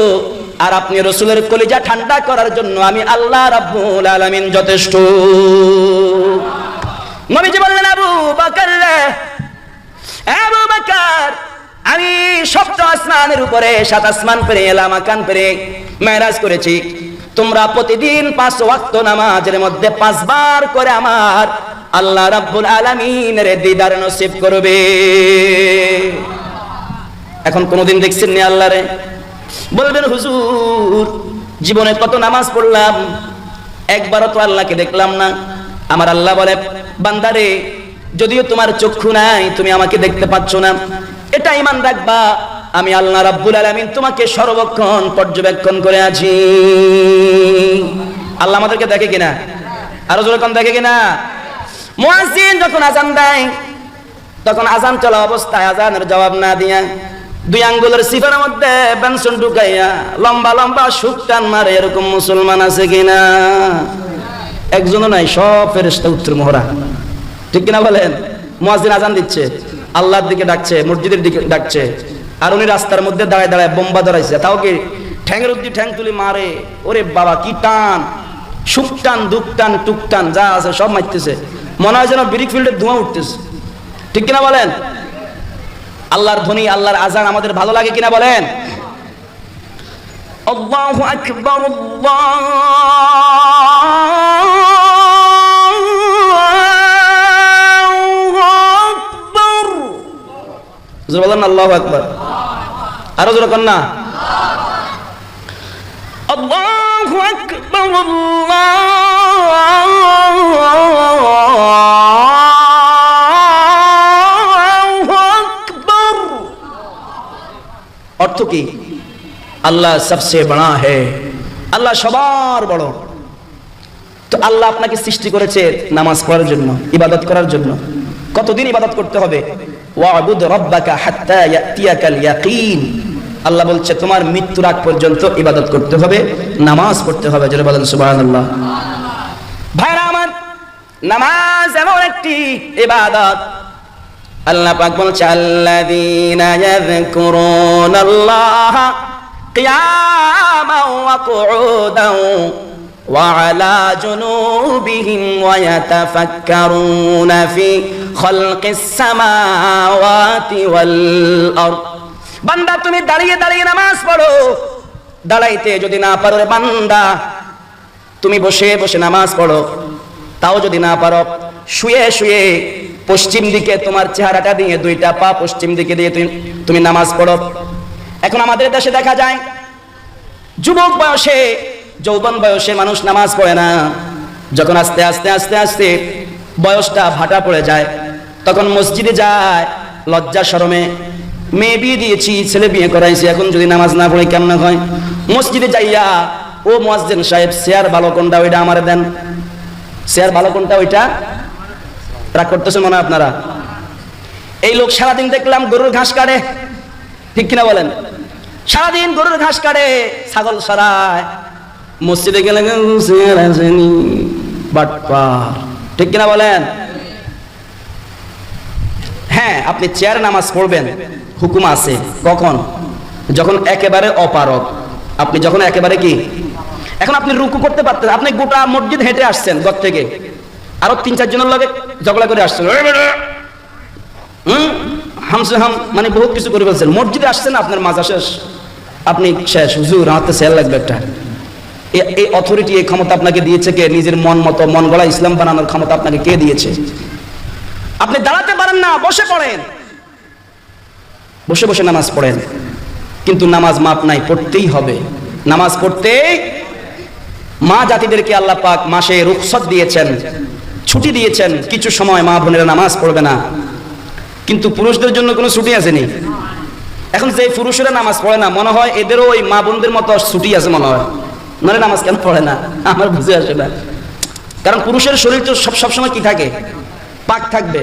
আর আপনি রাসূলের কলিজা ঠান্ডা করার জন্য আমি আল্লাহ রাব্বুল আলামিন যথেষ্ট। নবীজি বললেন, আবু বকর রে আবু বকর, আমি সপ্ত আসমানের উপরে 7 আসমান পেরে এলাম, আকান পেরে মেরাজ করেছি। তোমরা প্রতিদিন 5 ওয়াক্ত নামাজের মধ্যে 5 বার করে আমার আল্লাহ রাব্বুল আলামিনের দিদার নসিব করবে। এখন কোনদিন দেখছেন নি আল্লাহরে? বলবেন হুজুর জীবনে কত নামাজ পড়লাম, একবারও তো আল্লাহকে দেখলাম না। আমার আল্লাহ বলে, বান্দারে যদিও তোমার চক্ষু নাই, তুমি আমাকে দেখতে পাচ্ছ না, এটা ঈমান রাখবা আমি আল্লাহ রাব্বুল আলামিন তোমাকে সর্বক্ষণ পর্যবেক্ষণ করে আছি। আল্লাহ আমাদেরকে দেখে কিনা? আরো জোরে কোন দেখে কিনা? মুয়াজ্জিন যখন আযান দেয়, তখন আযান চলা অবস্থায় আযানের জবাব না দিয়া দুই আঙ্গুলের সিফার মধ্যে বেনসন ঢুকাইয়া লম্বা লম্বা সুখ টান মারে, এরকম মুসলমান আছে কিনা? একজনও নাই, সব ফেরেশতা উত্তর মোহরা। ঠিক কিনা বলেন? মুয়াজ্জিন আযান দিচ্ছে, আল্লাহর দিকে ডাকছে, মসজিদের দিকে ডাকছে, আর উনি রাস্তার মধ্যে দাঁড়ায় দাঁড়ায় বোম্বা ধরাইছে, তাও কি ঠ্যাংয়ের উদ্দি ঠ্যাং তুলি মারে। ওরে বাবা কি টান, সুখ টান, দুঃখ টান, টুক টান, যা আছে সব মারতেছে, মনে হয় যেন ব্রিক ফিল্ডের ধোঁয়া উঠতেছে। ঠিক কিনা বলেন? আল্লাহর ধ্বনি, আল্লাহর আযান আমাদের ভালো লাগে কিনা বলেন? আল্লাহু আকবার, আল্লাহু আকবার। জোরে বলেন আল্লাহু আকবার। আরো জোরে কোন না? আল্লাহু আকবার, অর্থ কি? আল্লাহ সবচেয়ে বড় है, আল্লাহ সবার বড়। তো আল্লাহ আপনাকে সৃষ্টি করেছে নামাজ পড়ার জন্য, ইবাদত করার জন্য। কতদিন ইবাদত করতে হবে? ওয়াবুদ রাব্বাকা হাত্তা ইয়াতিয়াকাল ইয়াকিন। আল্লাহ বলছে তোমার মৃত্যুর আগ পর্যন্ত ইবাদত করতে হবে, নামাজ পড়তে হবে। জোরে বলেন সুবহানাল্লাহ। ভাইরা আমার, নামাজ এমন একটি ইবাদত, আল্লাহ পাক বলছে আল্লাযীনা ইয়াযকুরুনাল্লাহা কিয়ামান ওয়া কুউদান ওয়া আলা জুনুবিহিম ওয়া ইয়াতাফাক্কারুনা ফি খালকিস সামাওয়াতি ওয়াল আরদ। বান্দা তুমি দাঁড়িয়ে দাঁড়িয়ে নামাজ পড়ো, দাঁড়াইতে যদি না পারো রে বান্দা, তুমি বসে বসে নামাজ পড়ো, তাও যদি না পারো শুয়ে শুয়ে পশ্চিম দিকে তোমার চেহারাটা দিয়ে, দুইটা পা পশ্চিম দিকে দিয়ে তুমি নামাজ পড়ো। এখন আমাদের দেশে দেখা যায় যুবক বয়সে, যৌবন বয়সে মানুষ নামাজ পড়ে না। যখন আস্তে আস্তে আস্তে আস্তে বয়সটা ভাটা পড়ে যায়, তখন মসজিদে যায় লজ্জা শরমে। মেয়ে বিয়ে দিয়েছি, ছেলে বিয়ে করাইছি, এখন যদি নামাজ না পড়ে কেমন হয়? মসজিদে যাইয়া, ও মুয়াজ্জিন সাহেব চেয়ার ভালো কোনটা, ওইটা আমারে দেন। চেয়ার ভালো কোনটা, ওইটা। রাগ করতেছেন মনে হয় আপনারা? এই লোক সারাদিন দেখলাম গরুর ঘাস কাটে। ঠিক কিনা বলেন? সারাদিন গরুর ঘাস কাটে, ছাগল সরায়, মসজিদে গেলে বাটপার। ঠিক কিনা বলেন? হ্যাঁ, আপনি চেয়ারে নামাজ পড়বেন, হুকুম আছে। কখন? যখন একেবারে অপারগ। আপনি যখন একেবারে কি, এখন আপনি রুকু করতে পারতেন, আপনি গোটা মসজিদ হেঁটে আসছেন ঘর থেকে, আরো 3-4 জনের লগে ঝগড়া করে আসছেন, হামসে হাম মানে বহুত কিছু করে ফেলছেন। মসজিদে আসছেন, আপনার মাজা শেষ, আপনি শেষ। হুজুর আমার তো সেল লাগবে একটা। এই অথরিটি, এই ক্ষমতা আপনাকে দিয়েছে কে? নিজের মন মতো, মন গড়া ইসলাম বানানোর ক্ষমতা আপনাকে কে দিয়েছে? আপনি দাঁড়াতে পারেন না, বসে পড়েন, বসে বসে নামাজ পড়েন। কিন্তু নামাজ মাপ নাই, পড়তেই হবে। নামাজ পড়তে মা জাতিদেরকে আল্লাহ পাক মাসে রুখসত দিয়েছেন, ছুটি দিয়েছেন। কিছু সময় মা বোনেরা নামাজ পড়বে না, কিন্তু পুরুষদের জন্য কোনো ছুটি আসেনি। এখন যে পুরুষেরা নামাজ পড়ে না, মনে হয় এদেরও ওই মা বোনদের মতো ছুটি আছে মনে হয়, মানে নামাজ কেন পড়ে না আমার বুঝে আসে না। কারণ পুরুষের শরীর তো সবসময় কি থাকে? পাক থাকবে।